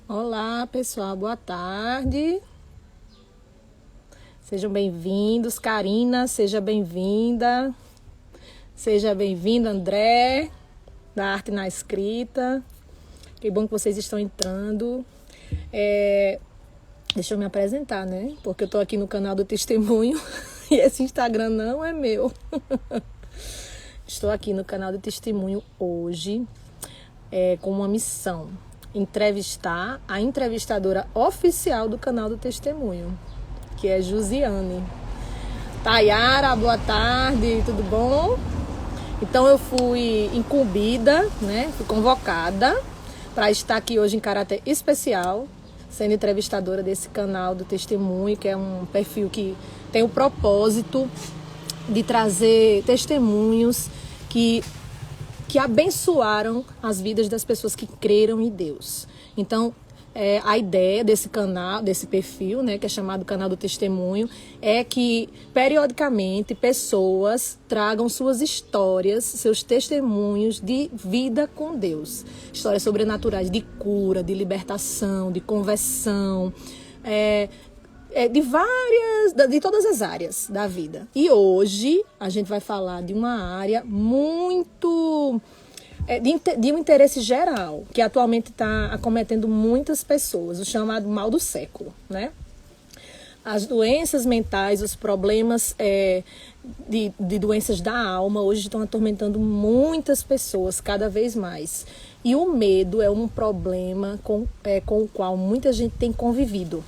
Olá, pessoal, boa tarde. Sejam bem-vindos. Karina, seja bem-vinda. Seja bem-vindo, André, da Arte na Escrita. Que bom que vocês estão entrando. Deixa eu me apresentar, né? Porque eu tô aqui no canal do Testemunho e esse Instagram não é meu. Estou aqui no canal do Testemunho hoje com uma missão: entrevistar a entrevistadora oficial do canal do Testemunho, que é Josiane. Tayara, boa tarde, tudo bom? Então eu fui incumbida, né? Fui convocada para estar aqui hoje em caráter especial, sendo entrevistadora desse canal do Testemunho, que é um perfil que tem o propósito de trazer testemunhos que abençoaram as vidas das pessoas que creram em Deus. Então, a ideia desse canal, desse perfil, né, que é chamado Canal do Testemunho, é que periodicamente pessoas tragam suas histórias, seus testemunhos de vida com Deus. Histórias sobrenaturais de cura, de libertação, de conversão, de todas as áreas da vida. E hoje a gente vai falar de uma área muito de um interesse geral, que atualmente está acometendo muitas pessoas, o chamado mal do século, né? As doenças mentais, os problemas de doenças da alma hoje estão atormentando muitas pessoas cada vez mais. E o medo é um problema com o qual muita gente tem convivido.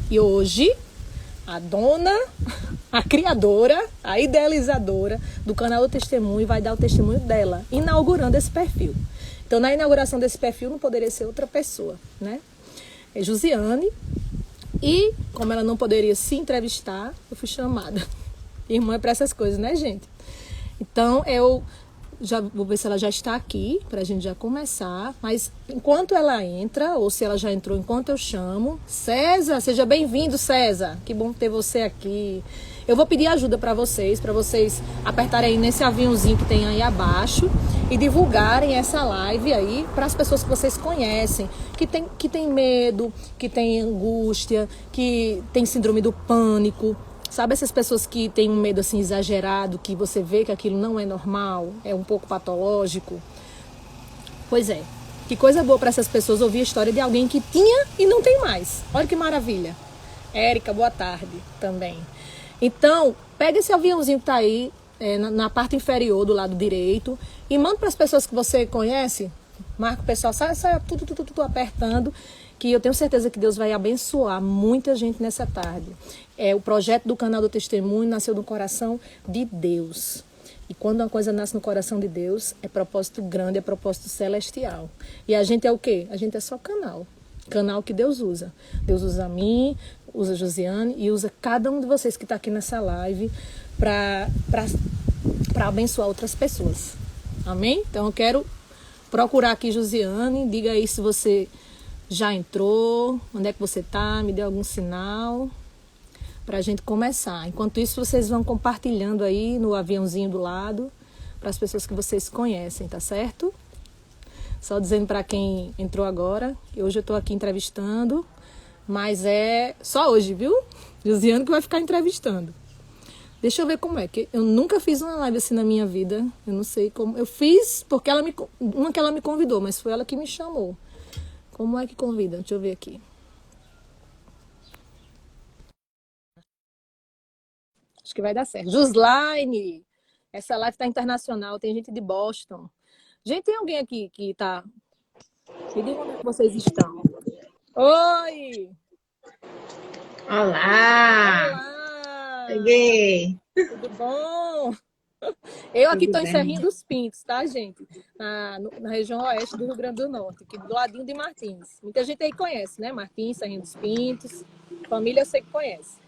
E hoje, a dona, a criadora, a idealizadora do canal do Testemunho vai dar o testemunho dela, inaugurando esse perfil. Então, na inauguração desse perfil não poderia ser outra pessoa, né? É Josiane. E, como ela não poderia se entrevistar, eu fui chamada. Irmã é para essas coisas, né, gente? Então, eu já vou ver se ela já está aqui, para a gente já começar. Mas enquanto ela entra, ou se ela já entrou enquanto eu chamo, César, seja bem-vindo, César. Que bom ter você aqui. Eu vou pedir ajuda para vocês apertarem aí nesse aviãozinho que tem aí abaixo e divulgarem essa live aí para as pessoas que vocês conhecem, que tem medo, que tem angústia, que tem síndrome do pânico. Sabe essas pessoas que têm um medo assim exagerado, que você vê que aquilo não é normal, é um pouco patológico? Pois é, que coisa boa para essas pessoas ouvir a história de alguém que tinha e não tem mais. Olha que maravilha. Érica, boa tarde também. Então, pega esse aviãozinho que tá aí na parte inferior do lado direito e manda para as pessoas que você conhece. Marca o pessoal, sai tudo apertando, que eu tenho certeza que Deus vai abençoar muita gente nessa tarde. O projeto do canal do Testemunho nasceu no coração de Deus. E quando uma coisa nasce no coração de Deus, é propósito grande, é propósito celestial. E a gente é o quê? A gente é só canal. Canal que Deus usa. Deus usa a mim, usa a Josiane e usa cada um de vocês que está aqui nessa live para abençoar outras pessoas. Amém? Então eu quero procurar aqui Josiane, diga aí se você já entrou, onde é que você tá, me dê algum sinal para a gente começar. Enquanto isso, vocês vão compartilhando aí no aviãozinho do lado para as pessoas que vocês conhecem, tá certo? Só dizendo para quem entrou agora, que hoje eu tô aqui entrevistando, mas é só hoje, viu? Josiane que vai ficar entrevistando. Deixa eu ver como é, que eu nunca fiz uma live assim na minha vida. Eu não sei como. Eu fiz porque uma que ela me convidou, mas foi ela que me chamou. Como é que convida? Deixa eu ver aqui. Acho que vai dar certo. Juslaine! Essa live tá internacional, tem gente de Boston. Gente, tem alguém aqui que tá... Me diga onde é que vocês estão. Oi! Olá! Olá! Cheguei! Tudo bom? Eu aqui Tudo estou em Serrinha bem? dos Pintos, tá, gente? Na região oeste do Rio Grande do Norte, aqui do ladinho de Martins. Muita gente aí conhece, né? Martins, Serrinha dos Pintos. Família eu sei que conhece.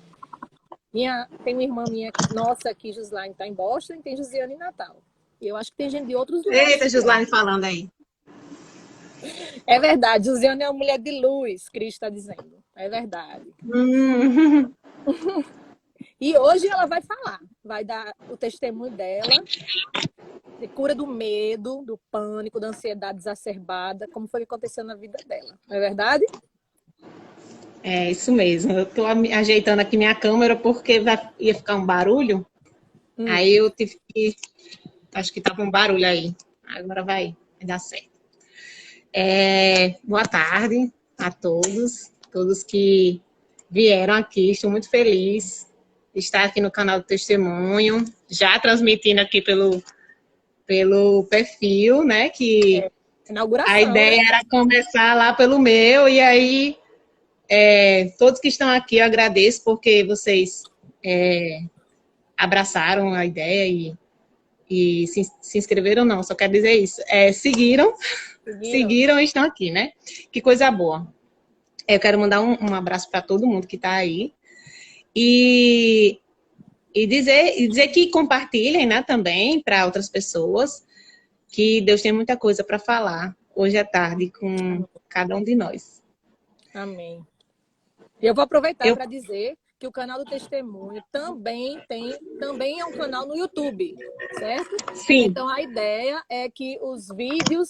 Tem uma irmã minha, nossa aqui, Gislaine, está em Boston, e tem Josiane em Natal. E eu acho que tem gente de outros lugares Eita, também. Gislaine falando aí. É verdade, Josiane é uma mulher de luz, Cristo está dizendo. É verdade. Hum. E hoje ela vai falar, vai dar o testemunho dela de cura do medo, do pânico, da ansiedade exacerbada, como foi que aconteceu na vida dela. Não é verdade? É isso mesmo. Eu tô ajeitando aqui minha câmera porque ia ficar um barulho. Aí eu tive que. Acho que tava um barulho aí. Agora vai dar certo. Boa tarde a todos que vieram aqui. Estou muito feliz de estar aqui no canal do Testemunho, já transmitindo aqui pelo perfil, né? Que Inauguração, a ideia né? era começar lá pelo meu, e aí todos que estão aqui eu agradeço porque vocês abraçaram a ideia e se inscreveram, não, só quero dizer isso. Seguiram e estão aqui, né? Que coisa boa. Eu quero mandar um abraço para todo mundo que está aí e dizer que compartilhem, né, também para outras pessoas, que Deus tem muita coisa para falar hoje à tarde com cada um de nós. Amém. E eu vou aproveitar para dizer que o canal do Testemunho também é um canal no YouTube, certo? Sim. Então a ideia é que os vídeos,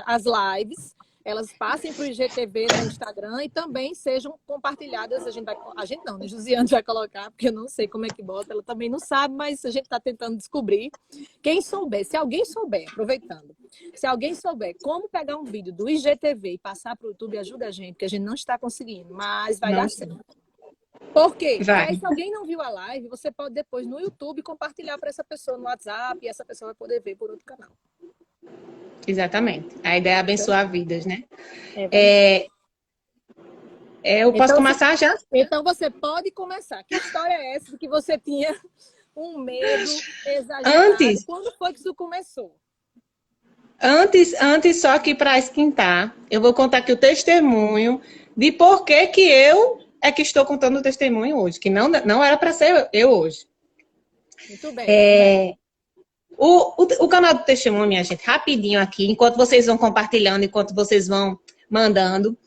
as lives, elas passem para o IGTV no Instagram e também sejam compartilhadas. A gente não, né? Josiane vai colocar, porque eu não sei como é que bota, ela também não sabe, mas a gente está tentando descobrir. Quem souber, se alguém souber, aproveitando, se alguém souber como pegar um vídeo do IGTV e passar para o YouTube, ajuda a gente, porque a gente não está conseguindo, mas vai dar certo. Por quê? Porque aí, se alguém não viu a live, você pode depois no YouTube compartilhar para essa pessoa no WhatsApp e essa pessoa vai poder ver por outro canal. Exatamente. A ideia é abençoar vidas, né? Eu posso começar já? Então você pode começar. Que história é essa de que você tinha um medo exagerado? Quando foi que isso começou? Antes só que para esquentar, eu vou contar aqui o testemunho de por que eu que estou contando o testemunho hoje, que não era para ser eu hoje. Muito bem. O canal do Testemunho, minha gente, rapidinho aqui, enquanto vocês vão compartilhando, enquanto vocês vão mandando,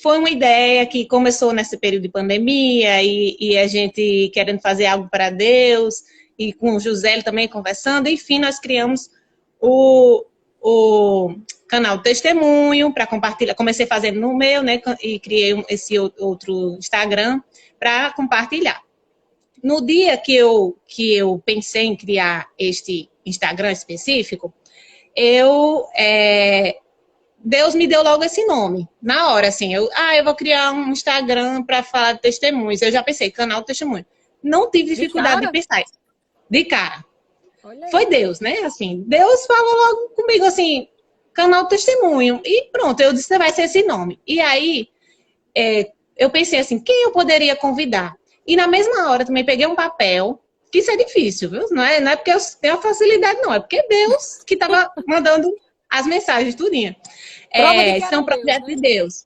foi uma ideia que começou nesse período de pandemia e a gente querendo fazer algo para Deus e com o José também conversando, enfim, nós criamos o canal do Testemunho para compartilhar. Comecei fazendo no meu, né, e criei esse outro Instagram para compartilhar. No dia que eu pensei em criar este Instagram específico, Deus me deu logo esse nome. Na hora, assim, eu vou criar um Instagram para falar de testemunhos. Eu já pensei, canal do testemunho. Não tive dificuldade de pensar isso. De cara. Foi Deus, né? Assim, Deus falou logo comigo, assim, canal do testemunho. E pronto, eu disse, vai ser esse nome. E aí, eu pensei assim, quem eu poderia convidar? E na mesma hora também peguei um papel, que isso é difícil, viu? Não é porque eu tenho facilidade, não. É porque Deus que estava mandando as mensagens, tudinho. Isso é um projeto de Deus.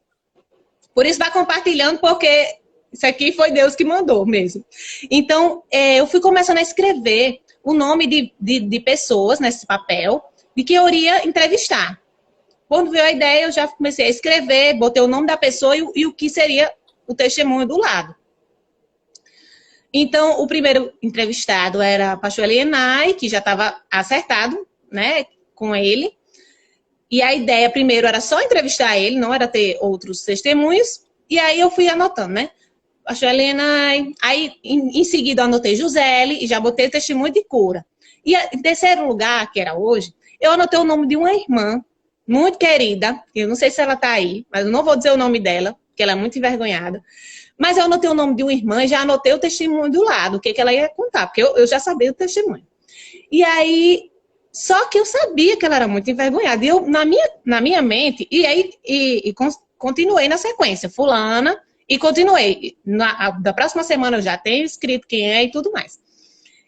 Por isso vai compartilhando, porque isso aqui foi Deus que mandou mesmo. Então, eu fui começando a escrever o nome de pessoas nesse papel, de que eu iria entrevistar. Quando veio a ideia, eu já comecei a escrever, botei o nome da pessoa e o que seria o testemunho do lado. Então, o primeiro entrevistado era a pastor Elienay, que já estava acertado, né, com ele. E a ideia, primeiro, era só entrevistar ele, não era ter outros testemunhos. E aí eu fui anotando, né? Pastor Elienay. Aí, em seguida, eu anotei Jusele e já botei testemunho de cura. E em terceiro lugar, que era hoje, eu anotei o nome de uma irmã muito querida. Eu não sei se ela está aí, mas eu não vou dizer o nome dela, porque ela é muito envergonhada. Mas eu anotei o nome de uma irmã e já anotei o testemunho do lado, o que ela ia contar, porque eu já sabia o testemunho. E aí, só que eu sabia que ela era muito envergonhada. E eu, na minha mente, continuei na sequência, fulana, e continuei. Da próxima semana eu já tenho escrito quem é e tudo mais.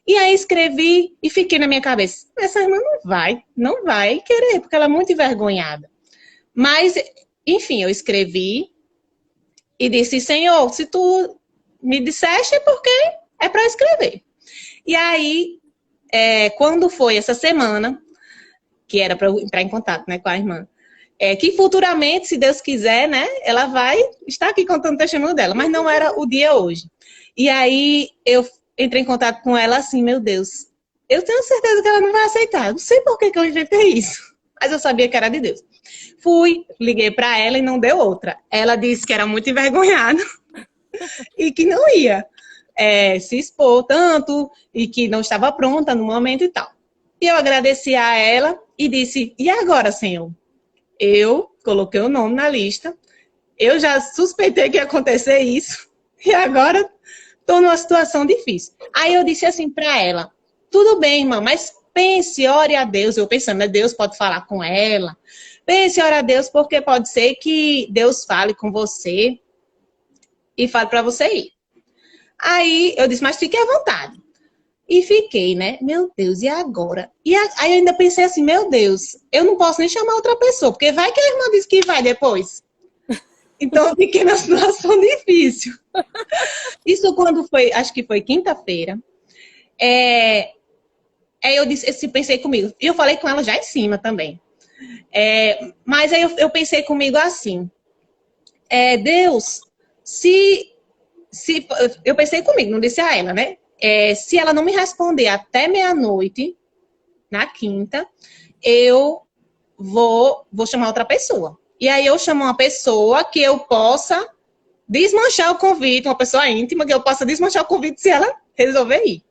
E aí escrevi e fiquei na minha cabeça, essa irmã não vai querer, porque ela é muito envergonhada. Mas, enfim, eu escrevi e disse, Senhor, se tu me disseste é porque é para escrever. E aí, quando foi essa semana, que era para eu entrar em contato, né, com a irmã, que futuramente, se Deus quiser, né, ela vai estar aqui contando o testemunho dela, mas não era o dia hoje. E aí, eu entrei em contato com ela assim, meu Deus, eu tenho certeza que ela não vai aceitar. Eu não sei por que que eu inventei isso, mas eu sabia que era de Deus. Fui, liguei para ela e não deu outra. Ela disse que era muito envergonhada e que não ia se expor tanto e que não estava pronta no momento e tal. E eu agradeci a ela e disse, e agora, Senhor? Eu coloquei o nome na lista, eu já suspeitei que ia acontecer isso e agora estou numa situação difícil. Aí eu disse assim para ela, tudo bem, irmã, mas pense, ore a Deus. Eu pensando, né, Deus pode falar com ela. Pense, ore a Deus, porque pode ser que Deus fale com você e fale para você ir. Aí eu disse, mas fique à vontade. E fiquei, né? Meu Deus, e agora? Aí eu ainda pensei assim, meu Deus, eu não posso nem chamar outra pessoa, porque vai que a irmã disse que vai depois. Então eu fiquei numa situação difícil. Isso quando foi, acho que foi quinta-feira. Aí eu disse, pensei comigo. E eu falei com ela já em cima também. Mas aí eu pensei comigo assim. Deus, eu pensei comigo, não disse a ela, né? Se ela não me responder até meia-noite, na quinta, eu vou chamar outra pessoa. E aí eu chamo uma pessoa que eu possa desmanchar o convite, uma pessoa íntima, que eu possa desmanchar o convite se ela resolver ir.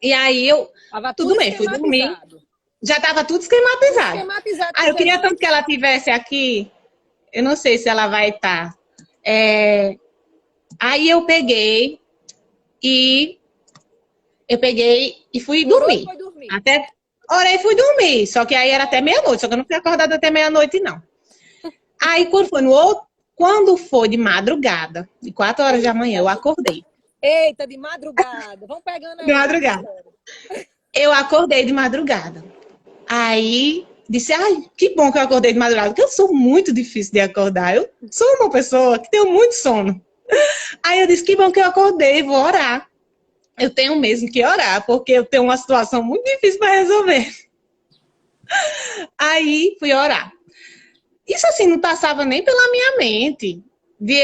E aí tudo bem, fui dormir. Já estava tudo esquematizado. Aí eu queria tanto que ela tivesse aqui, eu não sei se ela vai estar. Aí eu peguei e fui dormir. Orei e fui dormir. Só que aí era até meia-noite. Só que eu não fui acordada até meia-noite, não. Aí quando foi de madrugada, de 4 horas da manhã, eu acordei. Eita, de madrugada. Vamos pegando aí. De madrugada. Eu acordei de madrugada. Aí disse, ai, que bom que eu acordei de madrugada, porque eu sou muito difícil de acordar. Eu sou uma pessoa que tenho muito sono. Aí eu disse, que bom que eu acordei, vou orar. Eu tenho mesmo que orar, porque eu tenho uma situação muito difícil para resolver. Aí fui orar. Isso assim não passava nem pela minha mente. De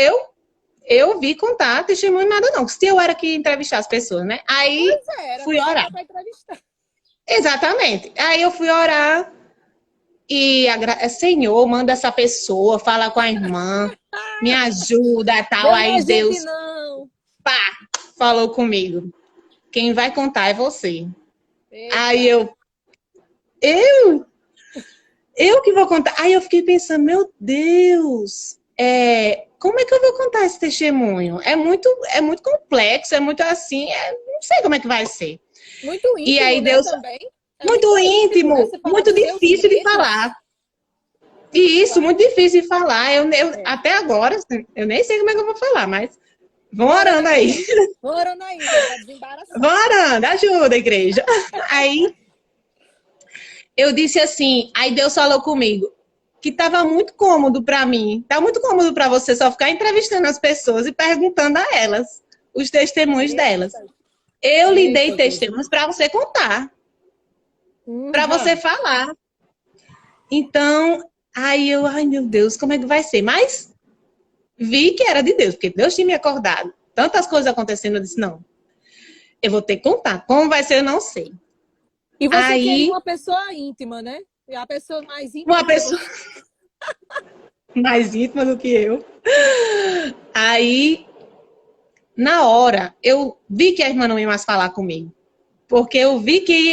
eu vi contar testemunho nada não. Se eu era que entrevistar as pessoas, né? Aí fui orar. Exatamente. Aí eu fui orar e Senhor, manda essa pessoa, fala com a irmã, me ajuda, tal. Aí Deus pá, falou comigo. Quem vai contar é você. Eita. Aí eu que vou contar. Aí eu fiquei pensando, meu Deus, como é que eu vou contar esse testemunho? É muito complexo, é muito assim, não sei como é que vai ser. Muito íntimo, e aí Deus, também. Muito íntimo, né? Muito difícil de falar. E isso, muito difícil de falar. Até agora, eu nem sei como é que eu vou falar, mas vão orando aí. Vão orando aí, para desembaraçar. Vão orando, ajuda, igreja. Aí eu disse assim, aí Deus falou comigo, que estava muito cômodo para mim, tá muito cômodo para você só ficar entrevistando as pessoas e perguntando a elas os testemunhos delas. Eu lhe dei testemunhos para você contar, para você falar. Então, ai meu Deus, como é que vai ser? Mas vi que era de Deus, porque Deus tinha me acordado. Tantas coisas acontecendo, eu disse, não, eu vou ter que contar. Como vai ser, eu não sei. E você queria uma pessoa íntima, né? A pessoa mais íntima. Uma pessoa mais íntima do que eu. Aí, na hora, eu vi que a irmã não ia mais falar comigo. Porque eu vi que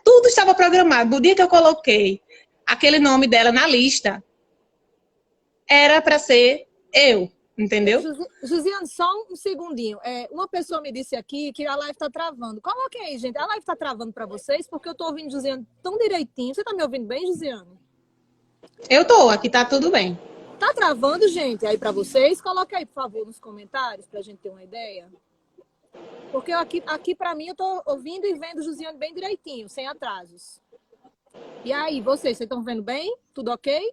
tudo estava programado. No dia que eu coloquei aquele nome dela na lista, era para ser eu, entendeu? Josiane, só um segundinho. Uma pessoa me disse aqui que a live está travando. Coloque aí, gente. A live está travando para vocês, porque eu estou ouvindo Josiane tão direitinho. Você está me ouvindo bem, Josiane? Eu tô, aqui tá tudo bem. Tá travando, gente, aí para vocês? Coloque aí, por favor, nos comentários, para a gente ter uma ideia. Porque aqui para mim, eu tô ouvindo e vendo Josiane bem direitinho, sem atrasos. E aí, vocês estão vendo bem? Tudo ok?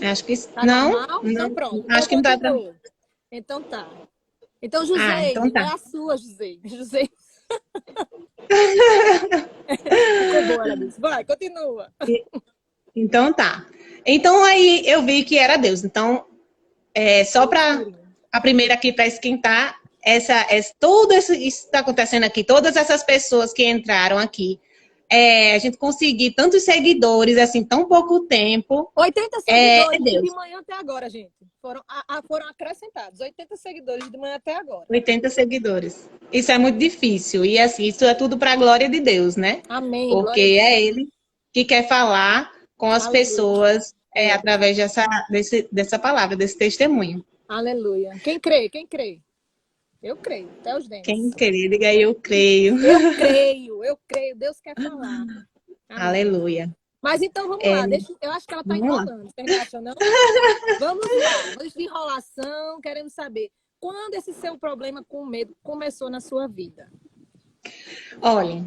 Acho que tá não. Normal? Então pronto. Então, acho que não tá travando. Então tá. Então, José, então tá. É a sua, José. Ficou boa, ela disse. Vai, continua. Então tá. Então aí eu vi que era Deus. Então, só para a primeira aqui para esquentar, tudo isso está acontecendo aqui, todas essas pessoas que entraram aqui, a gente conseguir tantos seguidores, assim, tão pouco tempo. 80 seguidores Deus. de manhã até agora, gente. Foram acrescentados. 80 seguidores de manhã até agora. 80 seguidores. Isso é muito difícil. E assim, isso é tudo para a glória de Deus, né? Amém. Porque é Ele que quer falar com as pessoas através dessa palavra, desse testemunho. Aleluia. Quem crê? Quem crê? Eu creio, até os dentes. Quem crê, diga aí, eu creio. Eu creio, eu creio. Deus quer falar. Amém. Aleluia. Mas então vamos lá. Eu acho que ela está enrolando. Você não acha, não? Vamos lá. Vamos de enrolação. Queremos saber quando esse seu problema com medo começou na sua vida. Olha,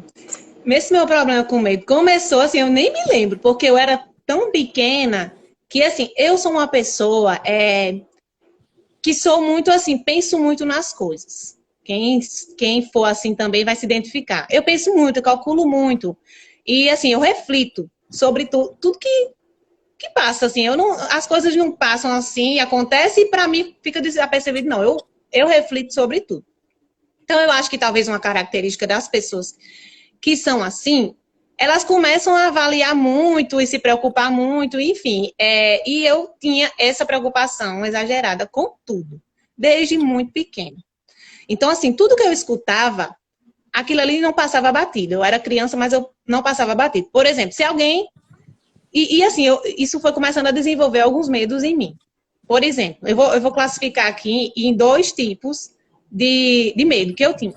esse meu problema com medo começou assim, eu nem me lembro, porque eu era tão pequena que assim, eu sou uma pessoa que sou muito assim, penso muito nas coisas. Quem for assim também vai se identificar. Eu penso muito, eu calculo muito. E assim, eu reflito sobre tudo que passa, assim. As coisas não passam assim, acontece e para mim fica desapercebido. Não, eu reflito sobre tudo. Então, eu acho que talvez uma característica das pessoas que são assim, elas começam a avaliar muito e se preocupar muito, enfim. E eu tinha essa preocupação exagerada com tudo, desde muito pequena. Então, assim, tudo que eu escutava, aquilo ali não passava batido. Eu era criança, mas eu não passava batido. Por exemplo, se alguém... E assim, isso foi começando a desenvolver alguns medos em mim. Por exemplo, eu vou classificar aqui em 2 tipos de medo que eu tinha.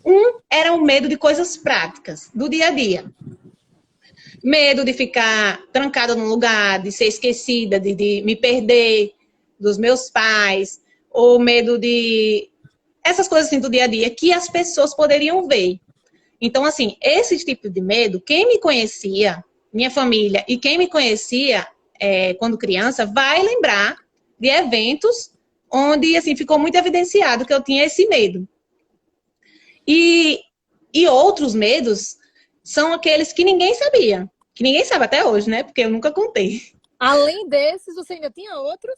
Um era o medo de coisas práticas, do dia a dia. Medo de ficar trancada num lugar, de ser esquecida, de me perder dos meus pais, ou medo de... essas coisas assim do dia a dia que as pessoas poderiam ver. Então, assim, esse tipo de medo, quem me conhecia, minha família, e quem me conhecia quando criança, vai lembrar de eventos onde, assim, ficou muito evidenciado que eu tinha esse medo. E outros medos são aqueles que ninguém sabia. Que ninguém sabe até hoje, né? Porque eu nunca contei. Além desses, você ainda tinha outros?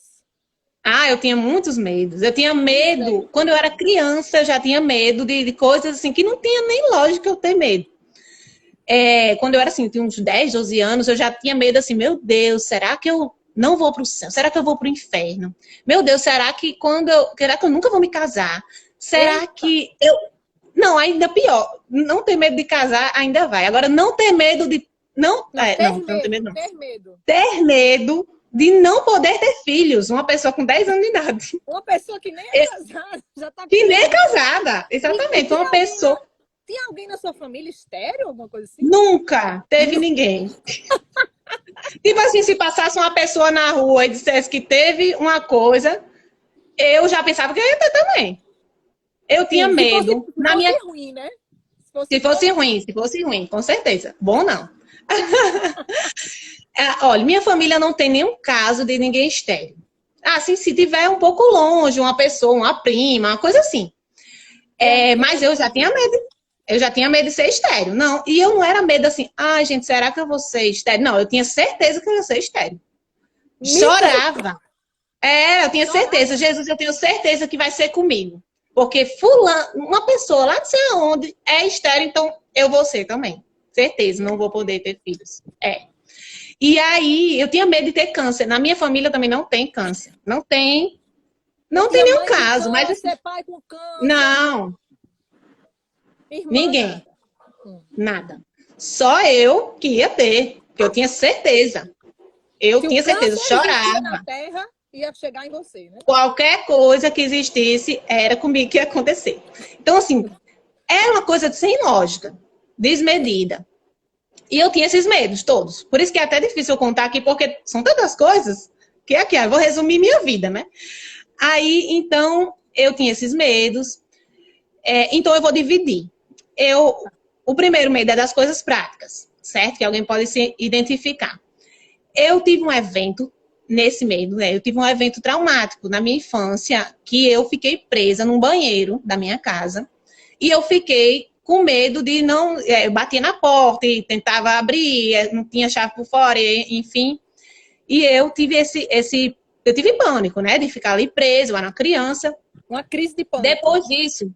Eu tinha muitos medos. Eu tinha medo, quando eu era criança, eu já tinha medo de coisas assim que não tinha nem lógica eu ter medo. Quando eu era assim, tinha uns 10, 12 anos, eu já tinha medo assim, meu Deus, será que eu não vou para o céu? Será que eu vou para o inferno? Meu Deus, será que será que eu nunca vou me casar? Será que eu... Não, ainda pior. Não ter medo de casar, ainda vai. Agora, não ter medo de... Não ter medo, não. Ter medo de não poder ter filhos. Uma pessoa com 10 anos de idade. Uma pessoa que nem é casada. Já tá que nem é casada. Exatamente. Uma pessoa... Tem alguém na sua família estéril, alguma coisa assim? Nunca teve ninguém. Tipo assim, se passasse uma pessoa na rua e dissesse que teve uma coisa, eu já pensava que eu ia ter também. Eu tinha medo. Se fosse ruim, né? Se fosse ruim, com certeza. Bom, não. Olha, minha família não tem nenhum caso de ninguém estéril. Assim, se tiver um pouco longe, uma pessoa, uma prima, uma coisa assim. Mas eu já tinha medo. Eu já tinha medo de ser estéril. Não, e eu não era medo assim, gente, será que eu vou ser estéril? Não, eu tinha certeza que eu ia ser estéril. Chorava. Eu tinha certeza. Jesus, eu tenho certeza que vai ser comigo. Porque uma pessoa lá não sei aonde é estéril, então eu vou ser também. Certeza, não vou poder ter filhos. E aí, eu tinha medo de ter câncer. Na minha família também não tem câncer. Não tem nenhum caso. Mas assim, pai com câncer. Não. Irmã, ninguém. Nada. Só eu que ia ter. Que eu tinha certeza. Eu tinha certeza. Chorava. Na terra, ia chegar em você, né? Qualquer coisa que existisse, era comigo que ia acontecer. Então, assim, é uma coisa sem lógica. Desmedida. E eu tinha esses medos todos. Por isso que é até difícil eu contar aqui, porque são tantas coisas que aqui, eu vou resumir minha vida, né? Aí, então, eu tinha esses medos. Então, eu vou dividir. O primeiro medo é das coisas práticas, certo? Que alguém pode se identificar. Eu tive um evento nesse medo, né? Eu tive um evento traumático na minha infância, que eu fiquei presa num banheiro da minha casa. E eu fiquei com medo de não... eu batia na porta e tentava abrir, não tinha chave por fora, enfim. E eu tive esse eu tive pânico, né? De ficar ali preso, eu era uma criança. Uma crise de pânico. Depois disso,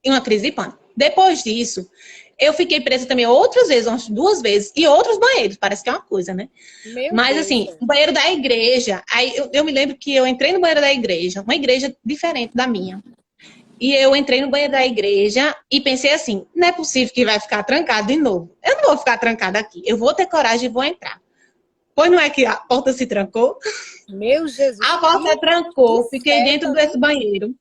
uma crise de pânico. Depois disso, eu fiquei presa também outras vezes, umas 2 vezes, e outros banheiros, parece que é uma coisa, né? Meu Mas Deus, assim, o banheiro da igreja, aí eu me lembro que eu entrei no banheiro da igreja, uma igreja diferente da minha. E eu entrei no banheiro da igreja e pensei assim, não é possível que vai ficar trancado de novo. Eu não vou ficar trancada aqui, eu vou ter coragem e vou entrar. Pois não é que a porta se trancou? Meu Jesus. A porta trancou, que fiquei dentro certa, desse banheiro.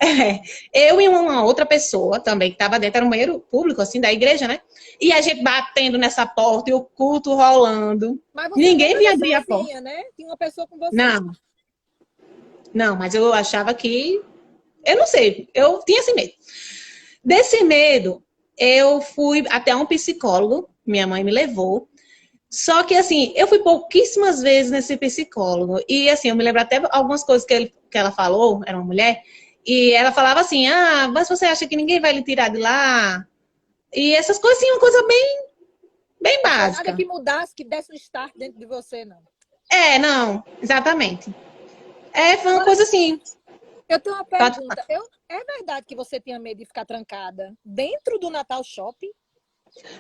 É, eu e uma outra pessoa também, que estava dentro, era um banheiro público, assim, da igreja, né? E a gente batendo nessa porta e o culto rolando. Mas você não Ninguém vinha estava abrir a porta. sozinha, né? Tinha uma pessoa com você. Não, não, mas eu achava que... Eu não sei, eu tinha esse medo. Desse medo, eu fui até um psicólogo, minha mãe me levou. Só que, assim, eu fui pouquíssimas vezes nesse psicólogo. E, assim, eu me lembro até algumas coisas que ela falou, era uma mulher, e ela falava assim, ah, mas você acha que ninguém vai lhe tirar de lá? E essas coisas, assim, uma coisa bem, bem Não foi nada básica. que mudasse, que desse um start dentro de você, não. É, não, exatamente. É, foi uma coisa assim. Eu tenho uma pergunta. É verdade que você tinha medo de ficar trancada dentro do Natal Shopping?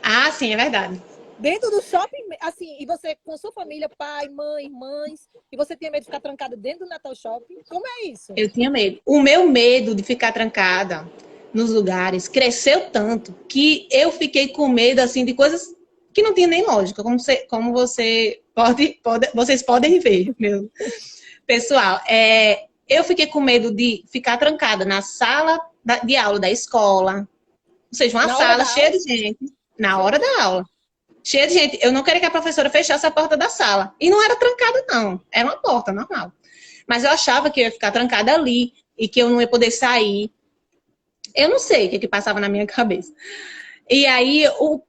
Ah, sim, é verdade. Dentro do shopping, assim, e você com sua família, pai, mãe, irmãs, e você tinha medo de ficar trancada dentro do Natal Shopping? Como é isso? Eu tinha medo. O meu medo de ficar trancada nos lugares cresceu tanto que eu fiquei com medo, assim, de coisas que não tinha nem lógica, como vocês podem ver, meu pessoal. Eu fiquei com medo de ficar trancada na sala de aula da escola, ou seja, uma sala cheia de gente, na hora da aula. Cheia de gente. Eu não queria que a professora fechasse a porta da sala. E não era trancada, não. Era uma porta normal. Mas eu achava que eu ia ficar trancada ali e que eu não ia poder sair. Eu não sei o que passava na minha cabeça. E aí, eu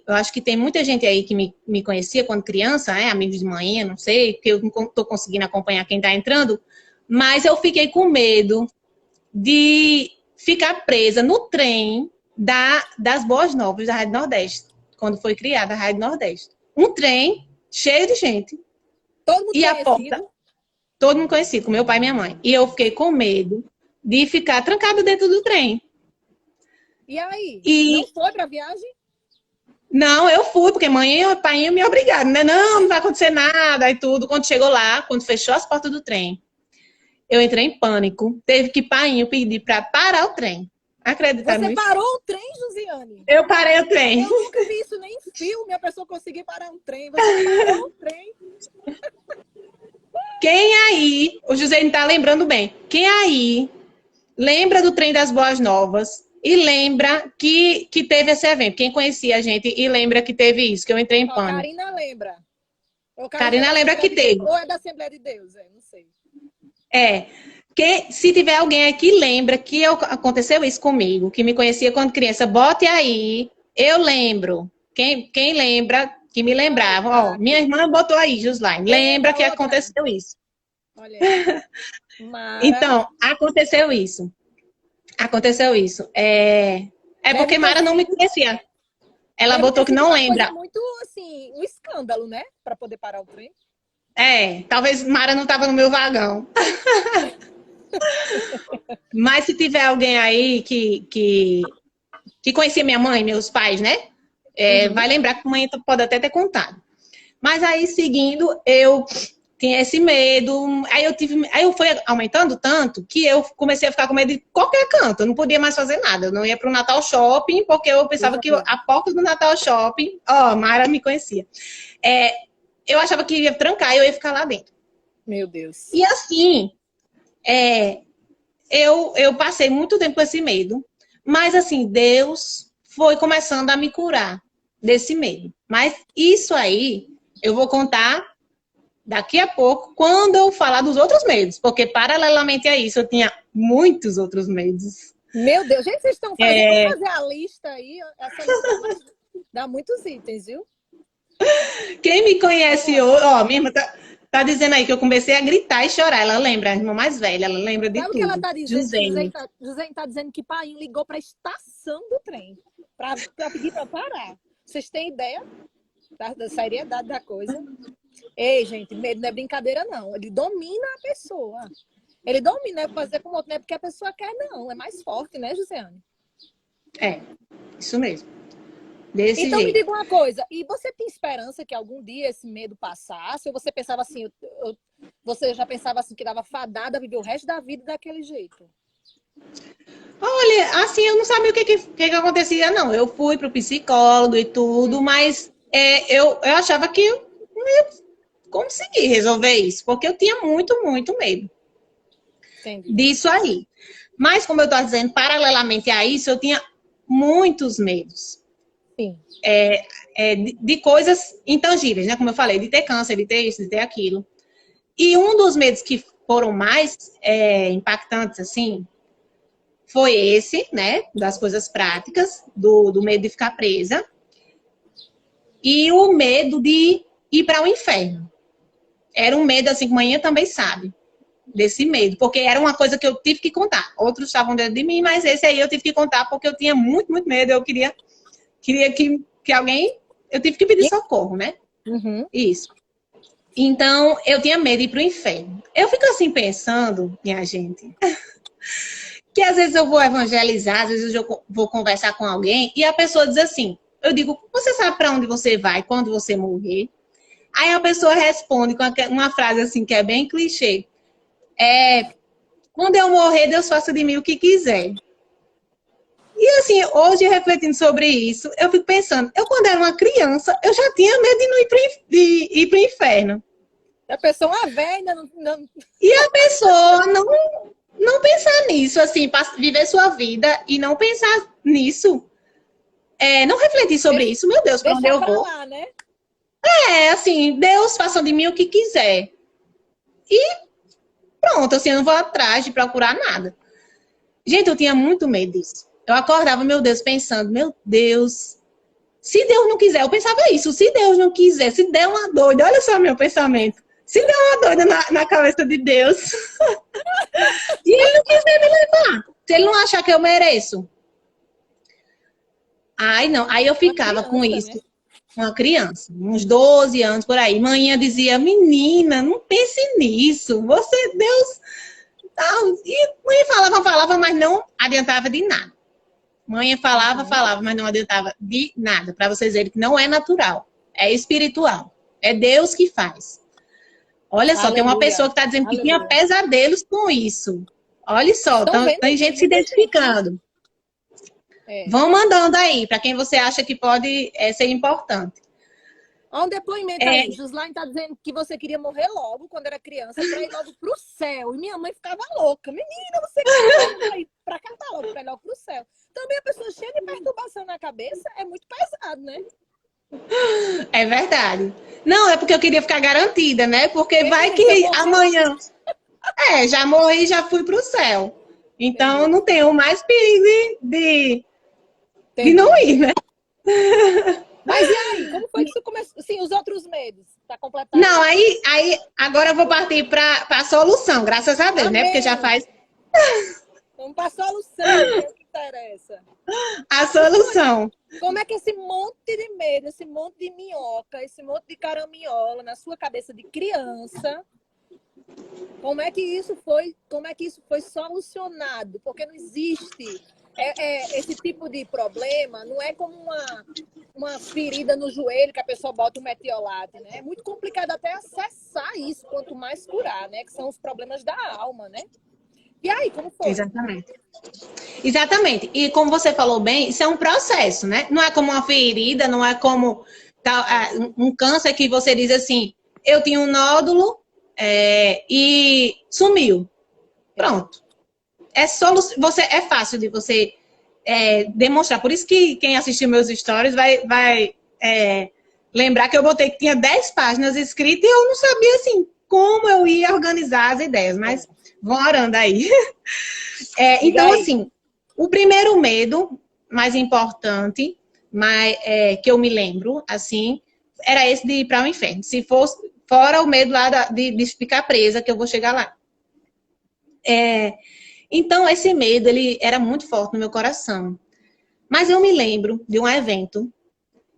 acho que tem muita gente aí que me conhecia quando criança, né? Amigos de manhã, não sei, porque eu não estou conseguindo acompanhar quem está entrando, mas eu fiquei com medo de ficar presa no trem das Boas Novas da Rádio Nordeste, quando foi criada a Rádio Nordeste. Um trem cheio de gente. Todo mundo e conhecido? A porta, todo mundo conhecido, com meu pai e minha mãe. E eu fiquei com medo de ficar trancada dentro do trem. E aí? E não foi pra viagem? não, eu fui, porque mãe e pai me obrigaram, né? Não vai acontecer nada e tudo. Quando chegou lá, quando fechou as portas do trem, eu entrei em pânico. Teve que pai pedir para parar o trem. Acreditar Você nisso? parou o trem, Josiane? Eu parei o trem. Eu nunca vi isso nem em filme, a pessoa conseguir parar um trem. Você parou o trem. Quem aí, o José não tá lembrando bem, quem aí lembra do trem das Boas Novas e lembra que teve esse evento? Quem conhecia a gente e lembra que teve isso, que eu entrei em pânico? Karina lembra. Karina lembra que teve. Ou é da Assembleia de Deus, não sei. Se tiver alguém aqui lembra que aconteceu isso comigo, que me conhecia quando criança, bote aí. Eu lembro. Quem lembra, que me lembrava. Ó, minha irmã botou aí, Juslaine. Lembra que aconteceu isso. Olha aí. Então, aconteceu isso. Aconteceu isso. Porque Mara não me conhecia. Ela botou que não lembra. É muito, assim, um escândalo, né? Para poder parar o trem. Talvez Mara não estava no meu vagão. Mas se tiver alguém aí que conhecia minha mãe, meus pais, né? Vai lembrar que a mãe pode até ter contado. Mas aí, seguindo, eu tinha esse medo. Aí eu fui aumentando tanto que eu comecei a ficar com medo de qualquer canto. Eu não podia mais fazer nada. Eu não ia para o Natal Shopping, porque eu pensava que a porta do Natal Shopping... Mara me conhecia. Eu achava que ia trancar e eu ia ficar lá dentro. Meu Deus. E assim, eu passei muito tempo com esse medo. Mas assim, Deus foi começando a me curar desse medo. Mas isso aí, eu vou contar daqui a pouco, quando eu falar dos outros medos. Porque, paralelamente a isso, eu tinha muitos outros medos. Meu Deus, gente, vocês estão fazendo, vamos fazer a lista aí. Essa lista dá muitos itens, viu? Quem me conhece hoje, minha irmã tá dizendo aí que eu comecei a gritar e chorar. Ela lembra, a irmã mais velha, ela lembra de tudo. Sabe o que ela tá dizendo? José tá dizendo que pai ligou para a estação do trem para pedir para parar. Vocês têm ideia da seriedade da coisa? Ei, gente, medo não é brincadeira, não. Ele domina a pessoa. Ele domina, é fazer com o outro, não é porque a pessoa quer, não. É mais forte, né, Josiane? É, isso mesmo. Desse Então me jeito. diga uma coisa, e você tem esperança que algum dia esse medo passasse? Ou você pensava assim, você já pensava assim que dava fadada a viver o resto da vida daquele jeito? Olha, assim, eu não sabia o que acontecia, não. Eu fui pro psicólogo e tudo, mas eu achava que eu não ia conseguir resolver isso, porque eu tinha muito, muito medo Entendi. disso aí. Mas, como eu estou dizendo, paralelamente a isso, eu tinha muitos medos. Sim. De coisas intangíveis, né? Como eu falei, de ter câncer, de ter isso, de ter aquilo. E um dos medos que foram mais impactantes, assim, foi esse, né? Das coisas práticas, do medo de ficar presa. E o medo de ir para o inferno. Era um medo, assim, que a manhã também sabe, desse medo. Porque era uma coisa que eu tive que contar. Outros estavam dentro de mim, mas esse aí eu tive que contar porque eu tinha muito, muito medo. Eu queria que alguém... Eu tive que pedir socorro, né? Uhum. Isso. Então, eu tinha medo de ir para o inferno. Eu fico assim pensando, minha gente, que às vezes eu vou evangelizar, às vezes eu vou conversar com alguém e a pessoa diz assim, eu digo, você sabe para onde você vai quando você morrer? Aí a pessoa responde com uma frase assim que é bem clichê. Quando eu morrer, Deus faça de mim o que quiser. E assim, hoje refletindo sobre isso, eu fico pensando, eu quando era uma criança, eu já tinha medo de não ir para o inferno. A pessoa é velha, não... E a pessoa não pensar nisso, assim, viver sua vida e não pensar nisso, não refletir sobre isso, meu Deus, para onde deixa eu pra vou? lá, né? Assim, Deus faça de mim o que quiser. E pronto, assim, eu não vou atrás de procurar nada. Gente, eu tinha muito medo disso. Eu acordava, meu Deus, pensando, meu Deus, se Deus não quiser, eu pensava isso, se Deus não quiser, se der uma doida, olha só meu pensamento, se der uma doida na cabeça de Deus, e ele não quiser me levar, se ele não achar que eu mereço, ai não, aí eu Uma ficava com criança, né? isso, uma criança, uns 12 anos por aí, manhã dizia, menina, não pense nisso, você, Deus, tal, e mãe falava, mas não adiantava de nada. Mãe falava, mas não adiantava de nada. Para vocês verem que não é natural, é espiritual. É Deus que faz. Olha só, tem uma Aleluia. pessoa que está dizendo que tinha Aleluia. pesadelos com isso. Olha só, Estão vendo tem aí? gente Tem se muita gente. identificando. É. Vão mandando aí, para quem você acha que pode ser importante. Olha um depoimento É, aí. Juslaine está dizendo que você queria morrer logo, quando era criança, para ir logo para o céu. E minha mãe ficava louca. Menina, você quer morrer para ir para cá, tá logo, para ir logo para o céu. Também a pessoa cheia de perturbação na cabeça é muito pesado, né? é verdade. Não, é porque eu queria ficar garantida, né? Porque vai Entendi. Você que morreu. amanhã. Já morri, já fui para o céu. Então, Entendi. não tenho mais perigo de não Entendi. ir, né? Mas e aí? Como foi que isso começou? Sim, os outros medos, para completar Não, aí. aí agora eu vou partir para a solução, graças a Deus, né? Porque já Amém. faz Vamos para a solução, que é o que interessa. a solução. Como é que esse monte de medo, esse monte de minhoca, esse monte de caraminhola na sua cabeça de criança, como é que isso foi solucionado? Porque não existe esse tipo de problema, não é como uma ferida no joelho que a pessoa bota um metiolate, né? É muito complicado até acessar isso, quanto mais curar, né? Que são os problemas da alma, né? E aí, como foi? Exatamente. Exatamente. E como você falou bem, isso é um processo, né? Não é como uma ferida, não é como um câncer que você diz assim, eu tinha um nódulo e sumiu. Pronto. É fácil de você demonstrar. Por isso que quem assistiu meus stories vai lembrar que eu botei que tinha 10 páginas escritas e eu não sabia assim como eu ia organizar as ideias, mas vão orando aí. Então, assim, o primeiro medo mais importante, que eu me lembro, assim, era esse de ir para o inferno. Se fosse fora o medo lá de ficar presa, que eu vou chegar lá. Então, esse medo, ele era muito forte no meu coração. Mas eu me lembro de um evento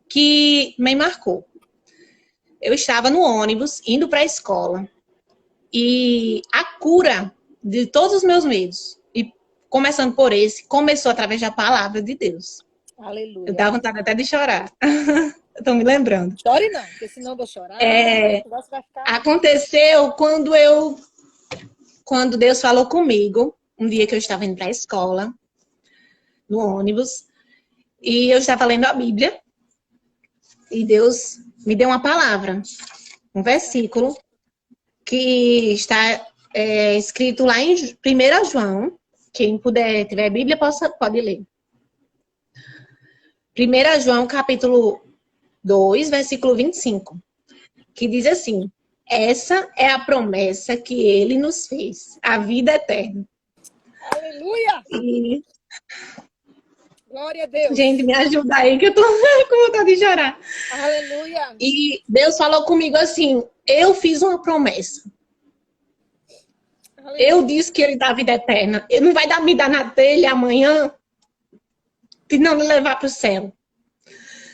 que me marcou. eu estava no ônibus, indo para a escola. E a cura de todos os meus medos, e começando por esse, começou através da palavra de Deus. Aleluia. Eu dava vontade até de chorar. Estou me lembrando. Chore não, porque senão eu vou chorar. O negócio vai ficar... Aconteceu quando Deus falou comigo, um dia que eu estava indo para a escola, no ônibus, e eu estava lendo a Bíblia, e Deus me deu uma palavra, um versículo, que está escrito lá em 1 João. Quem puder, tiver Bíblia, pode ler. 1 João, capítulo 2, versículo 25, que diz assim: essa é a promessa que ele nos fez, a vida eterna. Aleluia! E... glória a Deus! Gente, me ajuda aí, que eu tô com vontade de chorar. Aleluia! E Deus falou comigo assim: eu fiz uma promessa. Aleluia. Eu disse que ele dá vida eterna. Ele não vai me dar na telha amanhã e não me levar para o céu.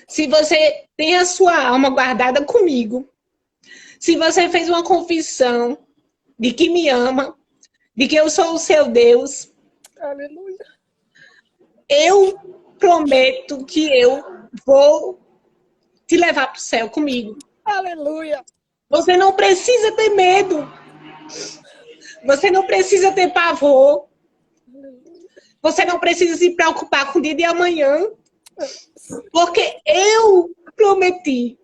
Se você tem a sua alma guardada comigo, se você fez uma confissão de que me ama, de que eu sou o seu Deus, aleluia, eu prometo que eu vou te levar para o céu comigo. Aleluia. Você não precisa ter medo. Você não precisa ter pavor. Você não precisa se preocupar com o dia de amanhã. Porque eu prometi.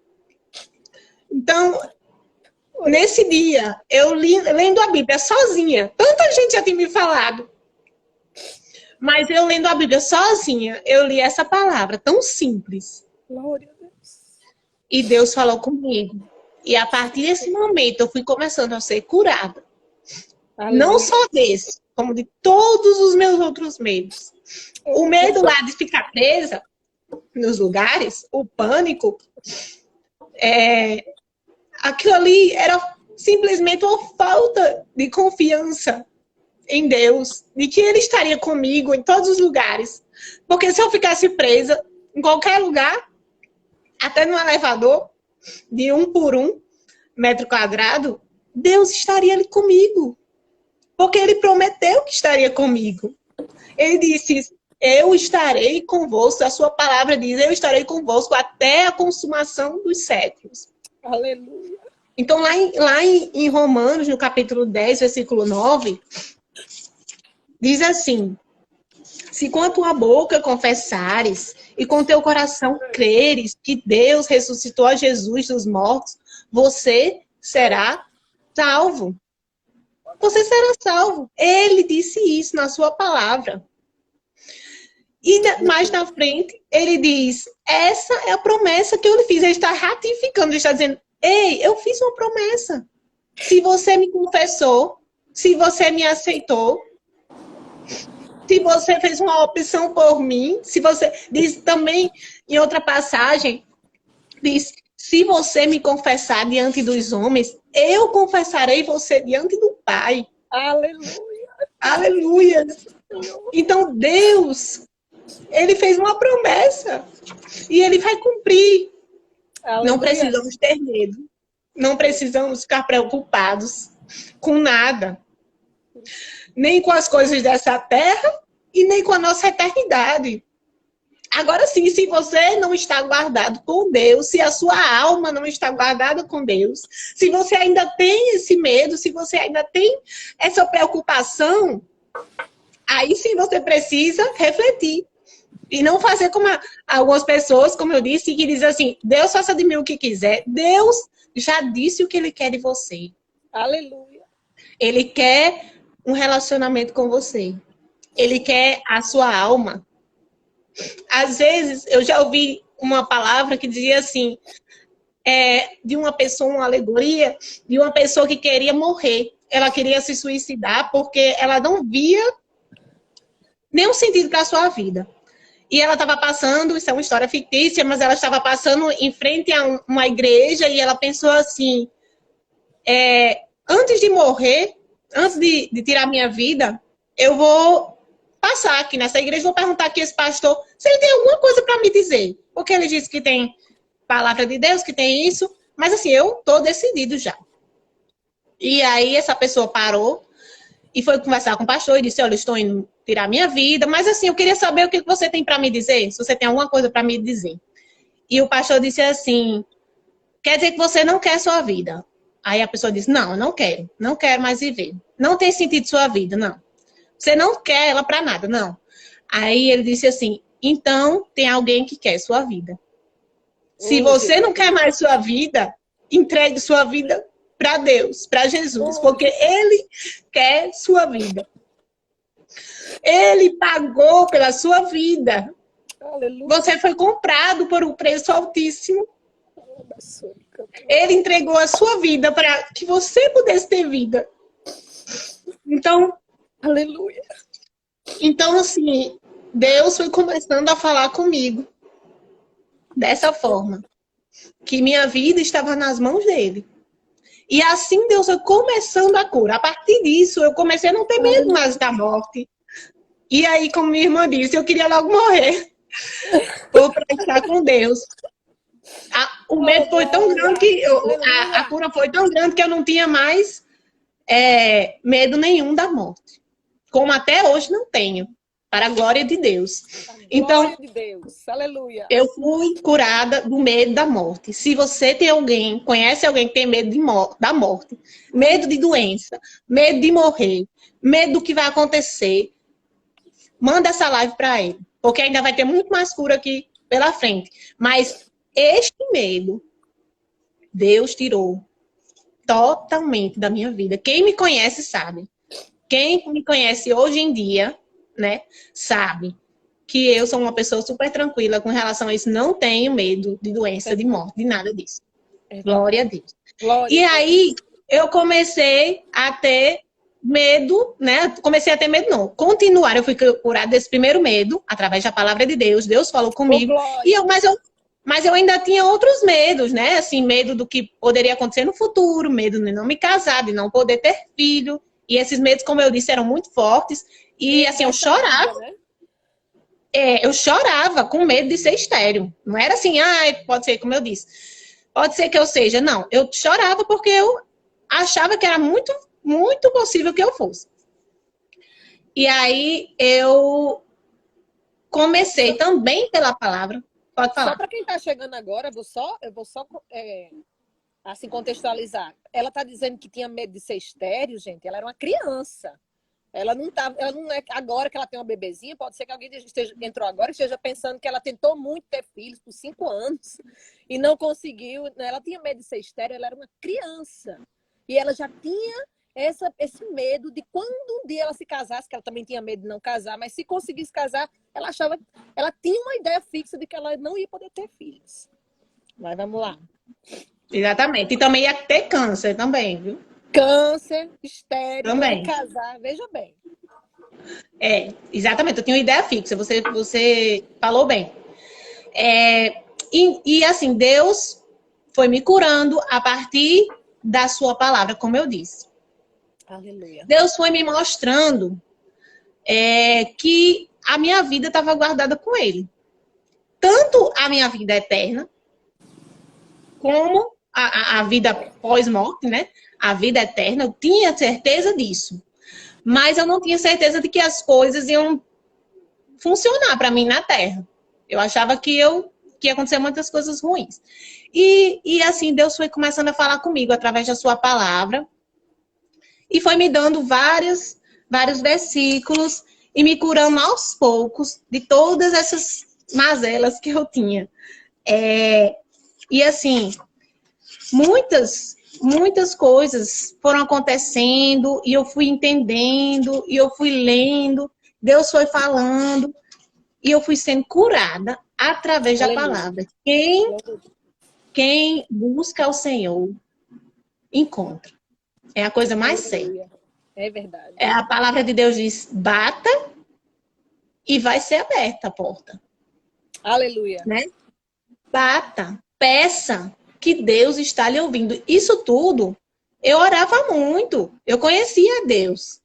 Então, nesse dia, eu lendo a Bíblia sozinha. Tanta gente já tinha me falado. Mas eu lendo a Bíblia sozinha, eu li essa palavra tão simples. Glória a Deus. E Deus falou comigo. E a partir desse momento, eu fui começando a ser curada. Aleluia. Não só desse, como de todos os meus outros medos. O medo lá de ficar presa nos lugares, o pânico, aquilo ali era simplesmente uma falta de confiança em Deus, de que Ele estaria comigo em todos os lugares. Porque se eu ficasse presa em qualquer lugar, até no elevador, de 1 por 1 metro quadrado, Deus estaria ali comigo. Porque Ele prometeu que estaria comigo. Ele disse: eu estarei convosco, a sua palavra diz: eu estarei convosco até a consumação dos séculos. Aleluia. Então, lá em Romanos, no capítulo 10, versículo 9, diz assim: se com a tua boca confessares e com teu coração creres que Deus ressuscitou a Jesus dos mortos, você será salvo. Você será salvo. Ele disse isso na sua palavra. E mais na frente, ele diz: essa é a promessa que eu lhe fiz. Ele está ratificando, ele está dizendo: ei, eu fiz uma promessa. Se você me confessou, se você me aceitou, se você fez uma opção por mim, se você... Diz também, em outra passagem, diz: se você me confessar diante dos homens, eu confessarei você diante do Pai. Aleluia. Aleluia. Então, Deus, Ele fez uma promessa e Ele vai cumprir. Aleluia. Não precisamos ter medo. Não precisamos ficar preocupados com nada. Nem com as coisas dessa terra e nem com a nossa eternidade. Agora sim, se você não está guardado com Deus, se a sua alma não está guardada com Deus, se você ainda tem esse medo, se você ainda tem essa preocupação, aí sim você precisa refletir. E não fazer como algumas pessoas, como eu disse, que dizem assim: Deus faça de mim o que quiser. Deus já disse o que Ele quer de você. Aleluia. Ele quer um relacionamento com você. Ele quer a sua alma. Às vezes, eu já ouvi uma palavra que dizia assim, de uma pessoa, uma alegoria, de uma pessoa que queria morrer. Ela queria se suicidar porque ela não via nenhum sentido para a sua vida. E ela estava passando, isso é uma história fictícia, mas ela estava passando em frente a uma igreja e ela pensou assim, antes de morrer, antes de tirar minha vida, eu vou passar aqui nessa igreja, vou perguntar aqui a esse pastor se ele tem alguma coisa para me dizer. Porque ele disse que tem palavra de Deus, que tem isso. Mas assim, eu tô decidido já. E aí essa pessoa parou e foi conversar com o pastor e disse, olha, eu estou indo tirar minha vida, mas assim, eu queria saber o que você tem para me dizer, se você tem alguma coisa para me dizer. E o pastor disse assim, quer dizer que você não quer sua vida. Aí a pessoa disse, não, eu não quero mais viver. Não tem sentido sua vida, não. Você não quer ela para nada, não. Aí ele disse assim, então tem alguém que quer sua vida. Se você não quer mais sua vida, entregue sua vida para Deus, para Jesus, porque Ele quer sua vida. Ele pagou pela sua vida. Aleluia. Você foi comprado por um preço altíssimo. Ele entregou a sua vida para que você pudesse ter vida. Então, aleluia. Então, assim, Deus foi começando a falar comigo dessa forma, que minha vida estava nas mãos dele. E assim Deus foi começando a cura. A partir disso, eu comecei a não ter medo mais da morte. E aí, como minha irmã disse, eu queria logo morrer. Ou para estar com Deus. O medo foi tão grande que a cura foi tão grande que eu não tinha mais medo nenhum da morte. Como até hoje não tenho. Para a glória de Deus. Então, de Deus. Aleluia. Eu fui curada do medo da morte. Se você tem alguém, conhece alguém que tem medo da morte, medo de doença, medo de morrer, medo do que vai acontecer, manda essa live para ele. Porque ainda vai ter muito mais cura aqui pela frente. Mas este medo, Deus tirou totalmente da minha vida. Quem me conhece sabe. Quem me conhece hoje em dia, né, sabe que eu sou uma pessoa super tranquila com relação a isso. Não tenho medo de doença, de morte, de nada disso. Glória a Deus. E aí, eu comecei a ter medo, né? Comecei a ter medo, não. Continuar, eu fui curada desse primeiro medo, através da palavra de Deus. Deus falou comigo. Mas eu ainda tinha outros medos, né? Assim, medo do que poderia acontecer no futuro, medo de não me casar, de não poder ter filho. E esses medos, como eu disse, eram muito fortes. E assim, eu chorava. Eu chorava com medo de ser estéril. Não era assim, pode ser, como eu disse. Pode ser que eu seja. Não, eu chorava porque eu achava que era muito, muito possível que eu fosse. E aí, eu comecei também pela palavra. Pode falar. Só para quem está chegando agora, eu vou só assim, contextualizar. Ela está dizendo que tinha medo de ser estéril, gente. Ela era uma criança. Ela não é agora que ela tem uma bebezinha, pode ser que alguém entrou agora e esteja pensando que ela tentou muito ter filhos por 5 anos e não conseguiu. Ela tinha medo de ser estéril, ela era uma criança. E ela já tinha esse medo de quando um dia ela se casasse, que ela também tinha medo de não casar, mas se conseguisse casar, ela tinha uma ideia fixa de que ela não ia poder ter filhos. Mas vamos lá. Exatamente. E também ia ter câncer também, viu? Câncer, estéril, também. Casar, veja bem. Exatamente, eu tinha uma ideia fixa, você falou bem. E assim, Deus foi me curando a partir da sua palavra, como eu disse. Aleluia. Deus foi me mostrando que a minha vida estava guardada com Ele. Tanto a minha vida eterna, como a vida pós-morte, né? A vida eterna, eu tinha certeza disso. Mas eu não tinha certeza de que as coisas iam funcionar para mim na Terra. Eu achava que ia acontecer muitas coisas ruins. E assim, Deus foi começando a falar comigo através da sua palavra. E foi me dando vários versículos e me curando aos poucos de todas essas mazelas que eu tinha. E assim, muitas coisas foram acontecendo e eu fui entendendo e eu fui lendo, Deus foi falando e eu fui sendo curada através da palavra. Quem busca ao Senhor, encontra. É a coisa mais séria. É verdade. A palavra de Deus diz, bata e vai ser aberta a porta. Aleluia. Né? Bata, peça, que Deus está lhe ouvindo. Isso tudo, eu orava muito. Eu conhecia Deus.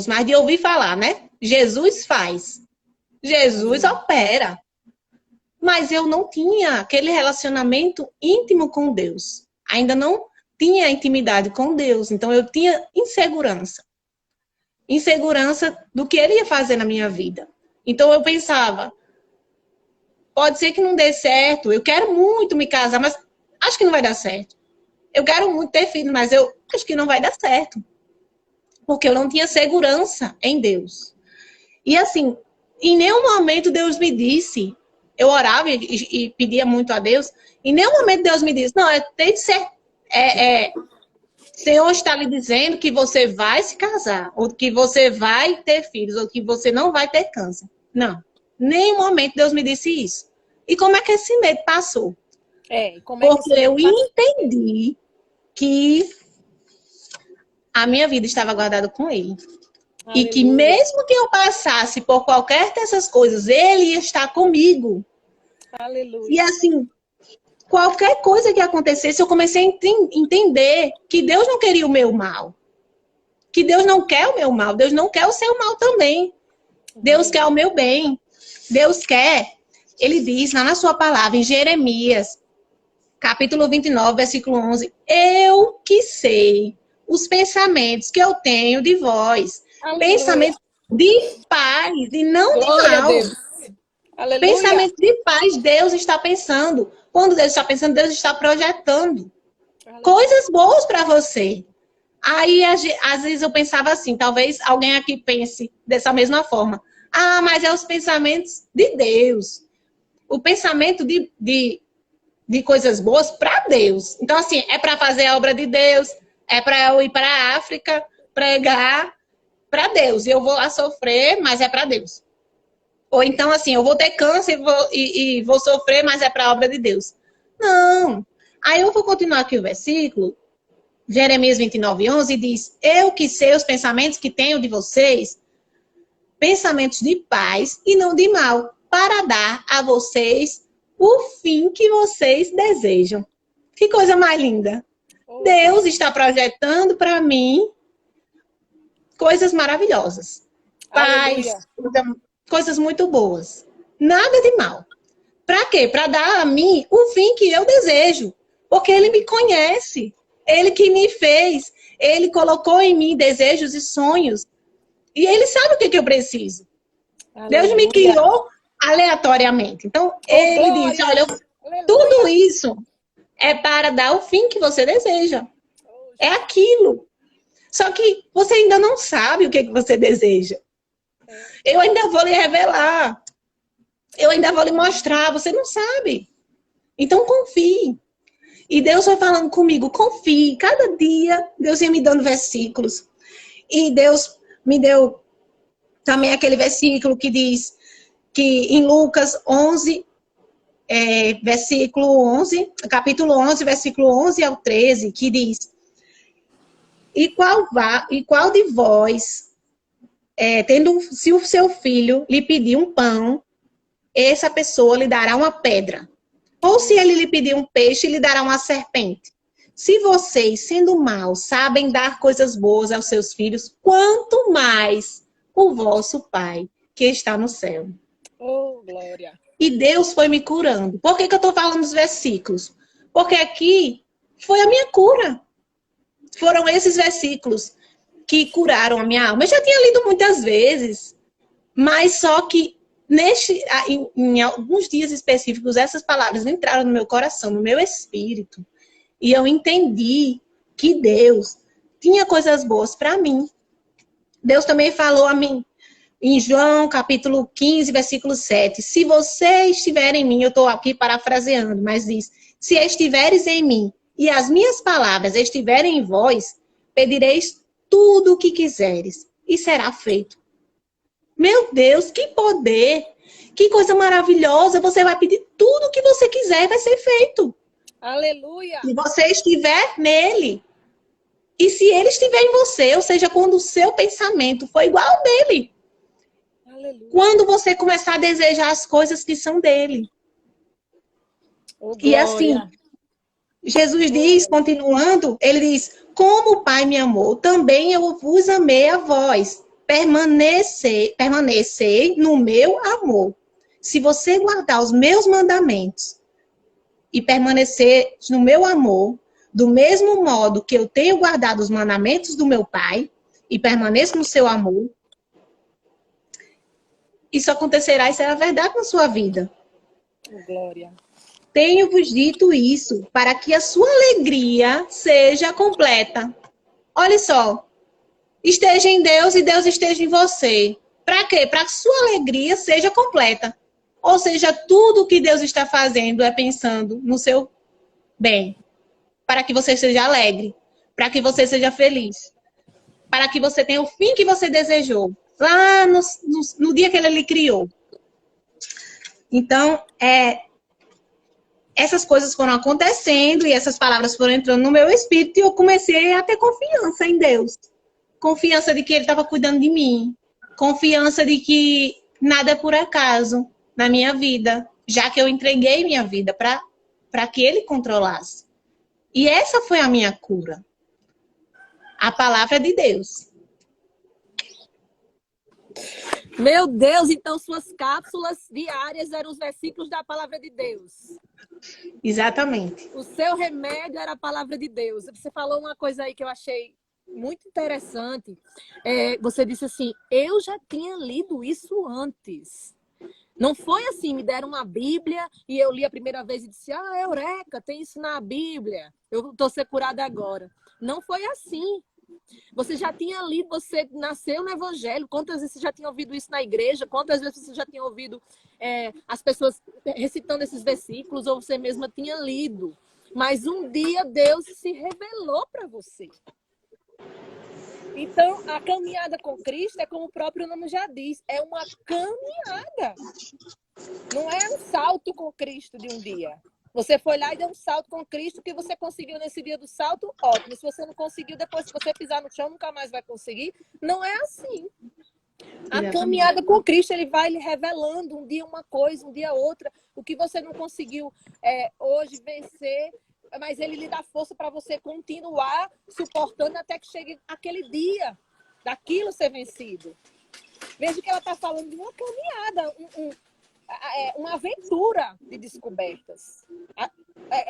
Mas de ouvir falar, né? Jesus faz. Jesus opera. mas eu não tinha aquele relacionamento íntimo com Deus. Ainda não tinha intimidade com Deus, então eu tinha insegurança. Insegurança do que ele ia fazer na minha vida. Então eu pensava, pode ser que não dê certo, eu quero muito me casar, mas acho que não vai dar certo. Eu quero muito ter filho, mas eu acho que não vai dar certo. Porque eu não tinha segurança em Deus. E assim, em nenhum momento Deus me disse, eu orava e pedia muito a Deus, em nenhum momento Deus me disse, não, tem que ser, Senhor está lhe dizendo que você vai se casar, ou que você vai ter filhos, ou que você não vai ter câncer. Não, em nenhum momento Deus me disse isso. E como é que esse medo passou? Porque eu entendi que a minha vida estava guardada com Ele. Aleluia. E que mesmo que eu passasse por qualquer dessas coisas, Ele ia estar comigo. Aleluia. E assim, qualquer coisa que acontecesse, eu comecei a entender que Deus não queria o meu mal. Que Deus não quer o meu mal. Deus não quer o seu mal também. Deus quer o meu bem. Deus quer. Ele diz lá na sua palavra, em Jeremias, capítulo 29, versículo 11. Eu que sei os pensamentos que eu tenho de vós. Aleluia. Pensamentos de paz e não Glória de mal. A Deus. Aleluia. Pensamento de paz, Deus está pensando. Quando Deus está pensando, Deus está projetando. Aleluia. Coisas boas para você. Aí, às vezes, eu pensava assim, talvez alguém aqui pense dessa mesma forma. Ah, mas é os pensamentos de Deus. O pensamento de coisas boas para Deus. Então, assim, é para fazer a obra de Deus, é para eu ir para a África, pregar para Deus. Eu vou lá sofrer, mas é para Deus. Ou então, assim, eu vou ter câncer e vou sofrer, mas é para a obra de Deus. Não. Aí eu vou continuar aqui o versículo. Jeremias 29, 11 diz, eu que sei os pensamentos que tenho de vocês, pensamentos de paz e não de mal, para dar a vocês o fim que vocês desejam. Que coisa mais linda. Deus está projetando para mim coisas maravilhosas. Paz, coisas muito boas. Nada de mal. Para quê? Para dar a mim o fim que eu desejo. Porque Ele me conhece. Ele que me fez. Ele colocou em mim desejos e sonhos. E Ele sabe o que eu preciso. Aleluia. Deus me criou aleatoriamente. Então, Ele disse, olha, tudo isso é para dar o fim que você deseja. É aquilo. Só que você ainda não sabe o que você deseja. Eu ainda vou lhe revelar. Eu ainda vou lhe mostrar. Você não sabe. Então, confie. E Deus foi falando comigo, confie. Cada dia, Deus ia me dando versículos. E Deus me deu também aquele versículo que diz que em Lucas 11, versículo 11, capítulo 11, versículo 11 ao 13, que diz, e qual de vós, se o seu filho lhe pedir um pão, essa pessoa lhe dará uma pedra. Ou se ele lhe pedir um peixe, lhe dará uma serpente. Se vocês, sendo maus, sabem dar coisas boas aos seus filhos, quanto mais o vosso Pai que está no céu. Oh, glória. E Deus foi me curando. Por que eu estou falando dos versículos? Porque aqui foi a minha cura. Foram esses versículos que curaram a minha alma. Eu já tinha lido muitas vezes, mas só que em alguns dias específicos, essas palavras entraram no meu coração, no meu espírito. E eu entendi que Deus tinha coisas boas para mim. Deus também falou a mim, em João, capítulo 15, versículo 7. Se você estiver em mim, eu estou aqui parafraseando, mas diz, se estiveres em mim e as minhas palavras estiverem em vós, pedireis tudo o que quiseres e será feito. Meu Deus, que poder! Que coisa maravilhosa! Você vai pedir tudo o que você quiser e vai ser feito. Aleluia! Se você estiver nele. E se ele estiver em você, ou seja, quando o seu pensamento for igual ao dele. Aleluia. Quando você começar a desejar as coisas que são dele. Oh, e assim, Jesus diz, continuando, ele diz, como o Pai me amou, também eu vos amei a vós. Permanecei no meu amor. Se você guardar os meus mandamentos e permanecer no meu amor, do mesmo modo que eu tenho guardado os mandamentos do meu Pai e permaneço no seu amor, isso acontecerá e será verdade na sua vida. Glória. Tenho-vos dito isso para que a sua alegria seja completa. Olha só, esteja em Deus e Deus esteja em você. Para quê? Para que a sua alegria seja completa. Ou seja, tudo que Deus está fazendo é pensando no seu bem. Para que você seja alegre. Para que você seja feliz. Para que você tenha o fim que você desejou. Lá no dia que Ele lhe criou. Então, essas coisas foram acontecendo e essas palavras foram entrando no meu espírito e eu comecei a ter confiança em Deus. Confiança de que Ele estava cuidando de mim. Confiança de que nada é por acaso na minha vida, já que eu entreguei minha vida para que Ele controlasse. E essa foi a minha cura. A palavra de Deus. Meu Deus, então suas cápsulas diárias eram os versículos da palavra de Deus. Exatamente. O seu remédio era a palavra de Deus. Você falou uma coisa aí que eu achei muito interessante. Você disse assim, eu já tinha lido isso antes. Não foi assim, me deram uma Bíblia e eu li a primeira vez e disse, eureka, tem isso na Bíblia. Eu estou ser curada agora. Não foi assim. Você já tinha lido, você nasceu no Evangelho. Quantas vezes você já tinha ouvido isso na igreja? Quantas vezes você já tinha ouvido as pessoas recitando esses versículos? Ou você mesma tinha lido? Mas um dia Deus se revelou para você. Então, a caminhada com Cristo é como o próprio nome já diz. É uma caminhada. Não é um salto com Cristo de um dia. Você foi lá e deu um salto com Cristo, que você conseguiu nesse dia do salto, ótimo. Se você não conseguiu, depois se você pisar no chão, nunca mais vai conseguir. Não é assim. A caminhada com Cristo, Ele vai lhe revelando um dia uma coisa, um dia outra. O que você não conseguiu hoje vencer, mas Ele lhe dá força para você continuar suportando até que chegue aquele dia daquilo ser vencido. Veja que ela está falando de uma caminhada, uma aventura de descobertas.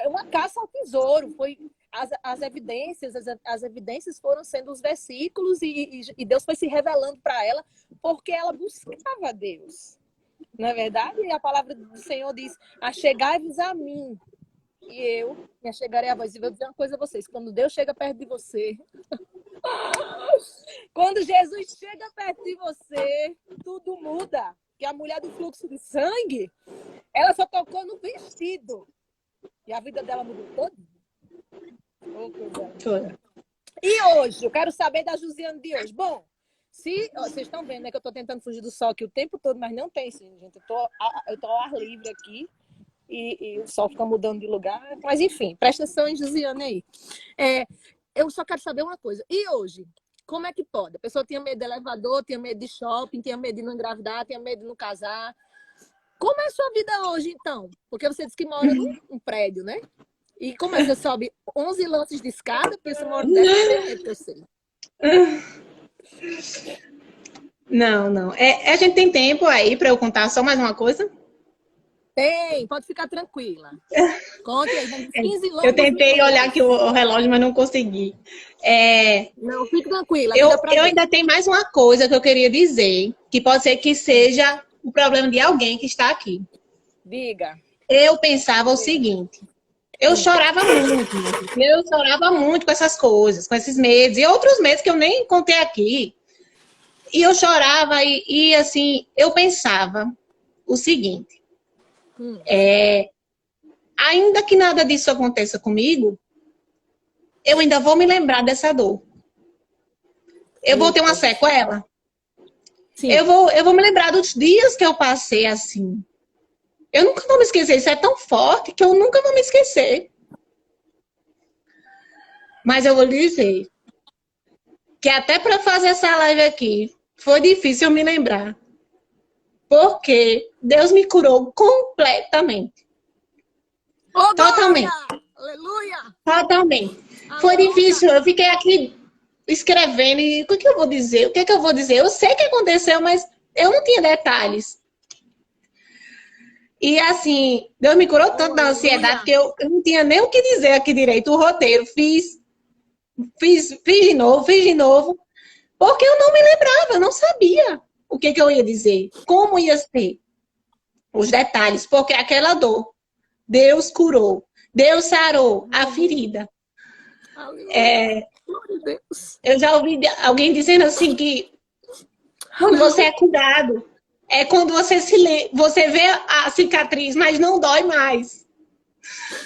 Uma caça ao tesouro. Foi as evidências foram sendo os versículos e Deus foi se revelando para ela porque ela buscava Deus. Não é verdade? E a palavra do Senhor diz, achegai-vos a mim e eu me achegarei a vós. E vou dizer uma coisa a vocês, quando Deus chega perto de você, quando Jesus chega perto de você, tudo muda. Que a mulher do fluxo de sangue, ela só tocou no vestido. E a vida dela mudou toda. E hoje, eu quero saber da Josiane de hoje. Bom, vocês estão vendo, né, que eu estou tentando fugir do sol aqui o tempo todo, mas não tem, sim, gente. Eu tô ao ar livre aqui e o sol fica mudando de lugar. Mas, enfim, presta atenção em Josiane aí. Eu só quero saber uma coisa. E hoje? Como é que pode? A pessoa tinha medo de elevador, tinha medo de shopping, tinha medo de não engravidar, tinha medo de não casar. Como é a sua vida hoje, então? Porque você disse que mora num prédio, né? E como é que você sobe 11 lances de escada? Porque você mora dessa medo que eu sei. Não. A gente tem tempo aí para eu contar só mais uma coisa? Tem, pode ficar tranquila. Conte aí, 15 lances. Eu tentei olhar aqui o relógio, mas não consegui. Não, fique tranquila. Eu ainda tenho mais uma coisa que eu queria dizer, que pode ser que seja o problema de alguém que está aqui. Diga. Eu pensava o seguinte, eu chorava muito com essas coisas, com esses medos, e outros medos que eu nem contei aqui. E eu chorava e assim, eu pensava o seguinte, ainda que nada disso aconteça comigo, eu ainda vou me lembrar dessa dor. Eu vou ter uma sequela. Sim. Eu vou me lembrar dos dias que eu passei assim. Eu nunca vou me esquecer. Isso é tão forte que eu nunca vou me esquecer. Mas eu vou lhe dizer que até para fazer essa live aqui foi difícil eu me lembrar. Porque Deus me curou completamente. Oh, totalmente. Glória! Aleluia! Totalmente. Foi difícil. Eu fiquei aqui escrevendo e o que eu vou dizer? O que é que eu vou dizer? Eu sei que aconteceu, mas eu não tinha detalhes. E assim, Deus me curou tanto da ansiedade que eu não tinha nem o que dizer aqui direito. O roteiro, fiz de novo, porque eu não me lembrava, eu não sabia o que eu ia dizer, como ia ser, os detalhes, porque aquela dor, Deus curou, Deus sarou a ferida. Eu já ouvi alguém dizendo assim que quando você é curado, é quando você vê a cicatriz, mas não dói mais.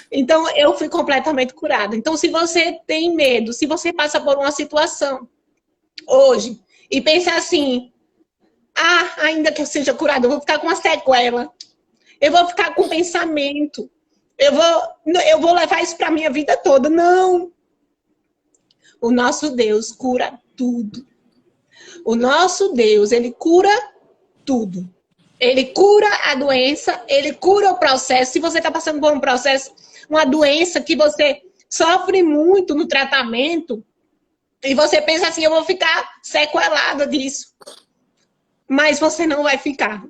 Então, eu fui completamente curada. Então, se você tem medo, se você passa por uma situação hoje e pensa assim, ainda que eu seja curada, eu vou ficar com uma sequela, eu vou ficar com pensamento, eu vou levar isso para a minha vida toda. Não! O nosso Deus cura tudo. O nosso Deus, ele cura tudo. Ele cura a doença, ele cura o processo. Se você está passando por um processo, uma doença que você sofre muito no tratamento, e você pensa assim, eu vou ficar sequelada disso. Mas você não vai ficar.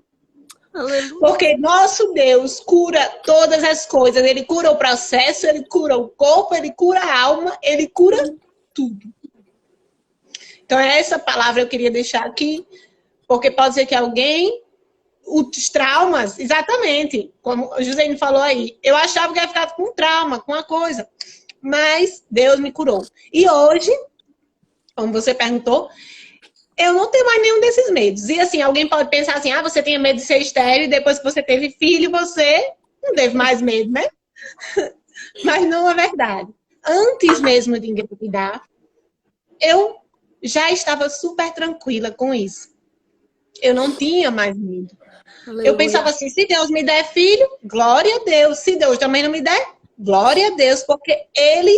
Aleluia. Porque nosso Deus cura todas as coisas. Ele cura o processo, ele cura o corpo, ele cura a alma, ele cura tudo. Então, essa palavra eu queria deixar aqui, porque pode ser que alguém, os traumas, exatamente, como o José falou aí, eu achava que ia ficar com trauma, com uma coisa, mas Deus me curou. E hoje, como você perguntou, eu não tenho mais nenhum desses medos. E assim, alguém pode pensar assim, você tinha medo de ser estéril, e depois que você teve filho, você não teve mais medo, né? Mas não é verdade. Antes mesmo de engravidar, eu já estava super tranquila com isso. Eu não tinha mais medo. Aleluia. Eu pensava assim, se Deus me der filho, glória a Deus. Se Deus também não me der, glória a Deus, porque Ele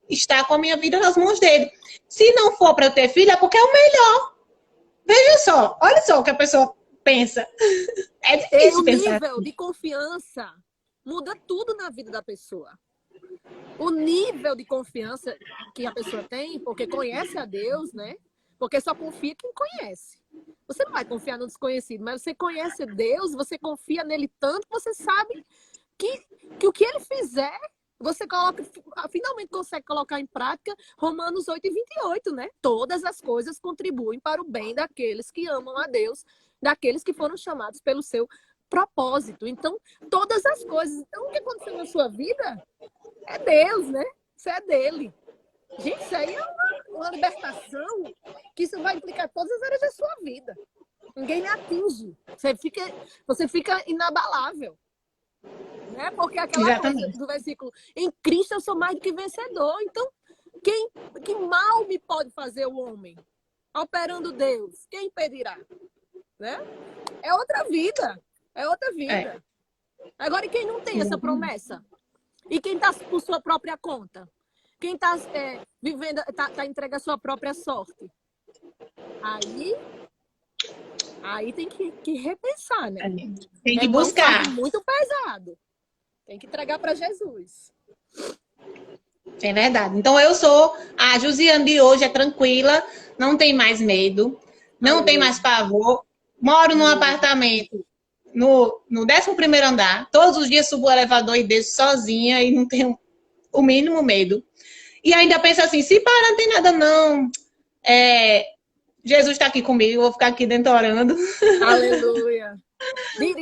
está com a minha vida nas mãos dele. Se não for para eu ter filho, é porque é o melhor. Veja só, olha só o que a pessoa pensa. É difícil pensar. O nível de confiança muda tudo na vida da pessoa. O nível de confiança que a pessoa tem, porque conhece a Deus, né? Porque só confia quem conhece. Você não vai confiar no desconhecido, mas você conhece Deus, você confia nele tanto que você sabe que o que ele fizer, você finalmente consegue colocar em prática Romanos 8:28, né? Todas as coisas contribuem para o bem daqueles que amam a Deus, daqueles que foram chamados pelo seu propósito. Então, todas as coisas. Então, o que aconteceu na sua vida é Deus, né? Isso é dele. Gente, isso aí é uma libertação que isso vai implicar todas as áreas da sua vida. Ninguém me atinge. Você fica inabalável. Né? Porque aquela coisa do versículo, em Cristo eu sou mais do que vencedor. Então, que mal me pode fazer o homem? Operando Deus, quem impedirá? Né? É outra vida. É outra vida. Agora, e quem não tem essa promessa? E quem está por sua própria conta? Quem está vivendo, está entregue a sua própria sorte? Aí tem que repensar, né? Tem que buscar. É muito pesado. Tem que entregar para Jesus. É verdade. Então, a Josiane de hoje é tranquila, não tem mais medo, não tem mais pavor. Moro num apartamento no 11º andar. Todos os dias subo o elevador e desço sozinha e não tenho o mínimo medo. E ainda penso assim, se parar não tem nada não. Jesus está aqui comigo, eu vou ficar aqui dentro orando. Aleluia.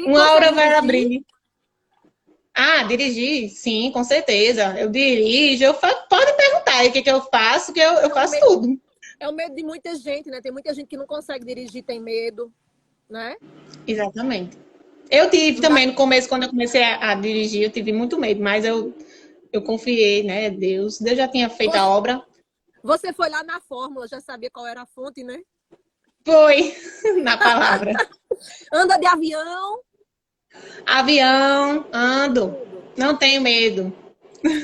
Uma hora vai abrir. Dirigir? Sim, com certeza. Eu dirijo. Pode perguntar aí o que eu faço, que eu faço tudo. É o medo de muita gente, né? Tem muita gente que não consegue dirigir, tem medo, né? Exatamente. Eu tive também no começo, quando eu comecei a dirigir, eu tive muito medo, mas eu confiei, né? Deus já tinha feito a obra. Você foi lá na fórmula, já sabia qual era a fonte, né? Foi, na palavra. Anda de avião? Avião, ando. Não tenho medo.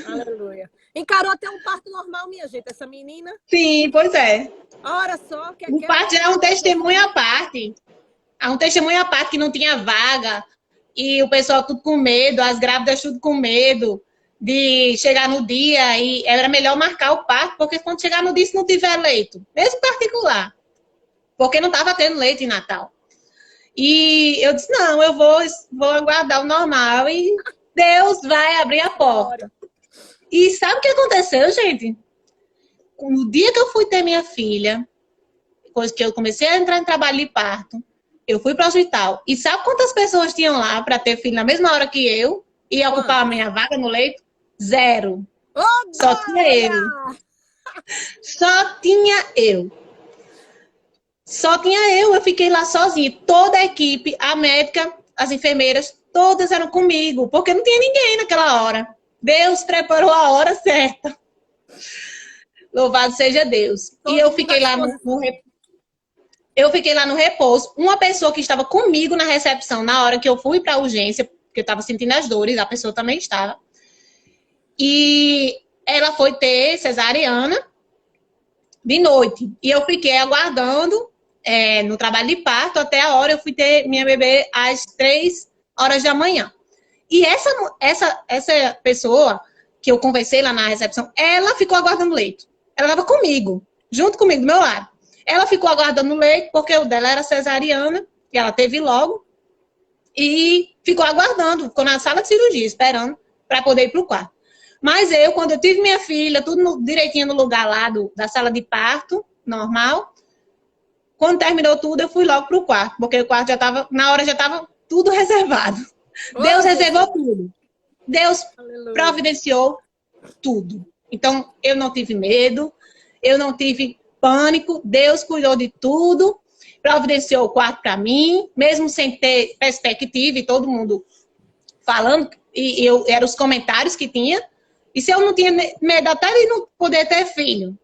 Aleluia. Encarou até um parto normal, minha gente, essa menina? Sim, pois é. Olha só. O parto já é um testemunho à parte. É um testemunho à parte que não tinha vaga. E o pessoal tudo com medo, as grávidas tudo com medo de chegar no dia. E era melhor marcar o parto, porque quando chegar no dia, se não tiver leito, mesmo particular, porque não estava tendo leite em Natal. E eu disse, não, eu vou aguardar o normal e Deus vai abrir a porta. E sabe o que aconteceu, gente? No dia que eu fui ter minha filha, coisa que eu comecei a entrar em trabalho de parto, eu fui para o hospital. E sabe quantas pessoas tinham lá para ter filho na mesma hora que eu? E ocupar a minha vaga no leito? 0. Oh, Só tinha eu. Só tinha eu. Só tinha eu fiquei lá sozinha. Toda a equipe, a médica, as enfermeiras, todas eram comigo, porque não tinha ninguém naquela hora. Deus preparou a hora certa. Louvado seja Deus. E eu fiquei lá eu fiquei lá no repouso. Uma pessoa que estava comigo na recepção, na hora que eu fui para a urgência, porque eu estava sentindo as dores, a pessoa também estava. E ela foi ter cesariana de noite. E eu fiquei aguardando no trabalho de parto até a hora eu fui ter minha bebê às 3 horas da manhã. E essa pessoa que eu conversei lá na recepção, ela ficou aguardando o leito. Ela estava comigo, junto comigo, do meu lado. Ela ficou aguardando o leito, porque o dela era cesariana, e ela teve logo. E ficou aguardando, ficou na sala de cirurgia, esperando para poder ir para o quarto. Mas eu, quando eu tive minha filha, tudo direitinho no lugar lá da sala de parto, normal. Quando terminou tudo, eu fui logo para o quarto, porque o quarto já estava, na hora já estava tudo reservado. Deus reservou tudo. Deus providenciou tudo. Então, eu não tive medo, eu não tive pânico, Deus cuidou de tudo, providenciou o quarto para mim, mesmo sem ter perspectiva e todo mundo falando, e eram os comentários que tinha. E se eu não tinha medo até de não poder ter filho?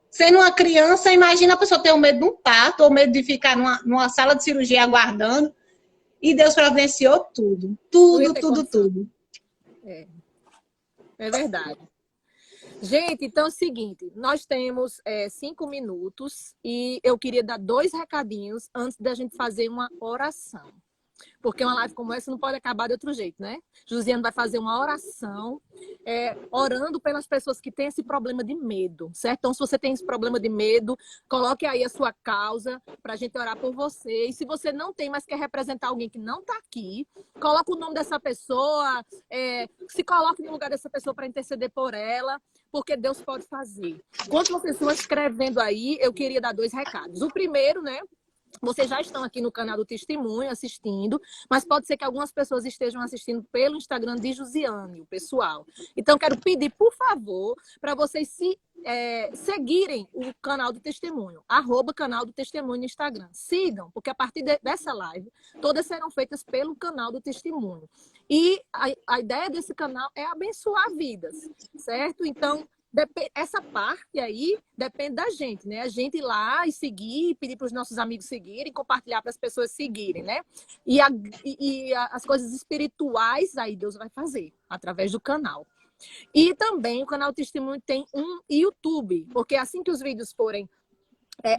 Sendo uma criança, imagina a pessoa ter o medo de um parto, ou medo de ficar numa sala de cirurgia aguardando. E Deus providenciou tudo. Tudo. É verdade. Gente, então é o seguinte, nós temos 5 minutos e eu queria dar 2 recadinhos antes da gente fazer uma oração. Porque uma live como essa não pode acabar de outro jeito, né? Josiane vai fazer uma oração, orando pelas pessoas que têm esse problema de medo, certo? Então, se você tem esse problema de medo, coloque aí a sua causa para a gente orar por você. E se você não tem, mas quer representar alguém que não está aqui, coloque o nome dessa pessoa, se coloque no lugar dessa pessoa para interceder por ela, porque Deus pode fazer. Enquanto vocês estão escrevendo aí, eu queria dar 2 recados. O primeiro, né? Vocês já estão aqui no canal do Testemunho assistindo, mas pode ser que algumas pessoas estejam assistindo pelo Instagram de Josiane, o pessoal. Então, quero pedir, por favor, para vocês seguirem o canal do Testemunho, @canal do Testemunho no Instagram. Sigam, porque a partir dessa live, todas serão feitas pelo canal do Testemunho. E a ideia desse canal é abençoar vidas, certo? Então, essa parte aí depende da gente, né? A gente ir lá e seguir, pedir para os nossos amigos seguirem, compartilhar para as pessoas seguirem, né? E as coisas espirituais aí Deus vai fazer através do canal. E também o canal Testemunho tem um YouTube, porque assim que os vídeos forem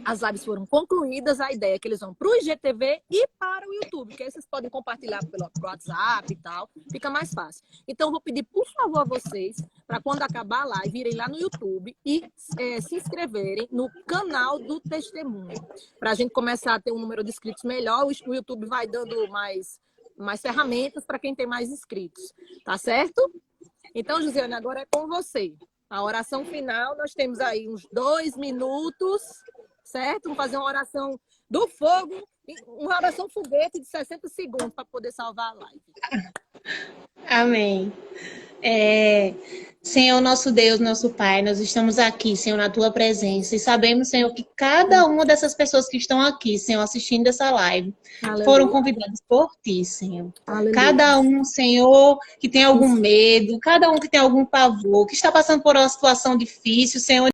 as lives foram concluídas, a ideia é que eles vão para o IGTV e para o YouTube, que aí vocês podem compartilhar pelo WhatsApp e tal, fica mais fácil. Então, vou pedir, por favor, a vocês, para quando acabar a live, irem lá no YouTube e se inscreverem no canal do Testemunho, para a gente começar a ter um número de inscritos melhor. O YouTube vai dando mais ferramentas para quem tem mais inscritos, tá certo? Então, Josiane, agora é com você. A oração final, nós temos aí uns 2 minutos, certo? Vamos fazer uma oração do fogo, uma oração foguete de 60 segundos para poder salvar a live. Amém. Senhor, nosso Deus, nosso Pai, nós estamos aqui, Senhor, na Tua presença. E sabemos, Senhor, que cada uma dessas pessoas que estão aqui, Senhor, assistindo essa live, Aleluia, foram convidadas por Ti, Senhor. Aleluia. Cada um, Senhor, que tem algum medo, cada um que tem algum pavor, que está passando por uma situação difícil, Senhor,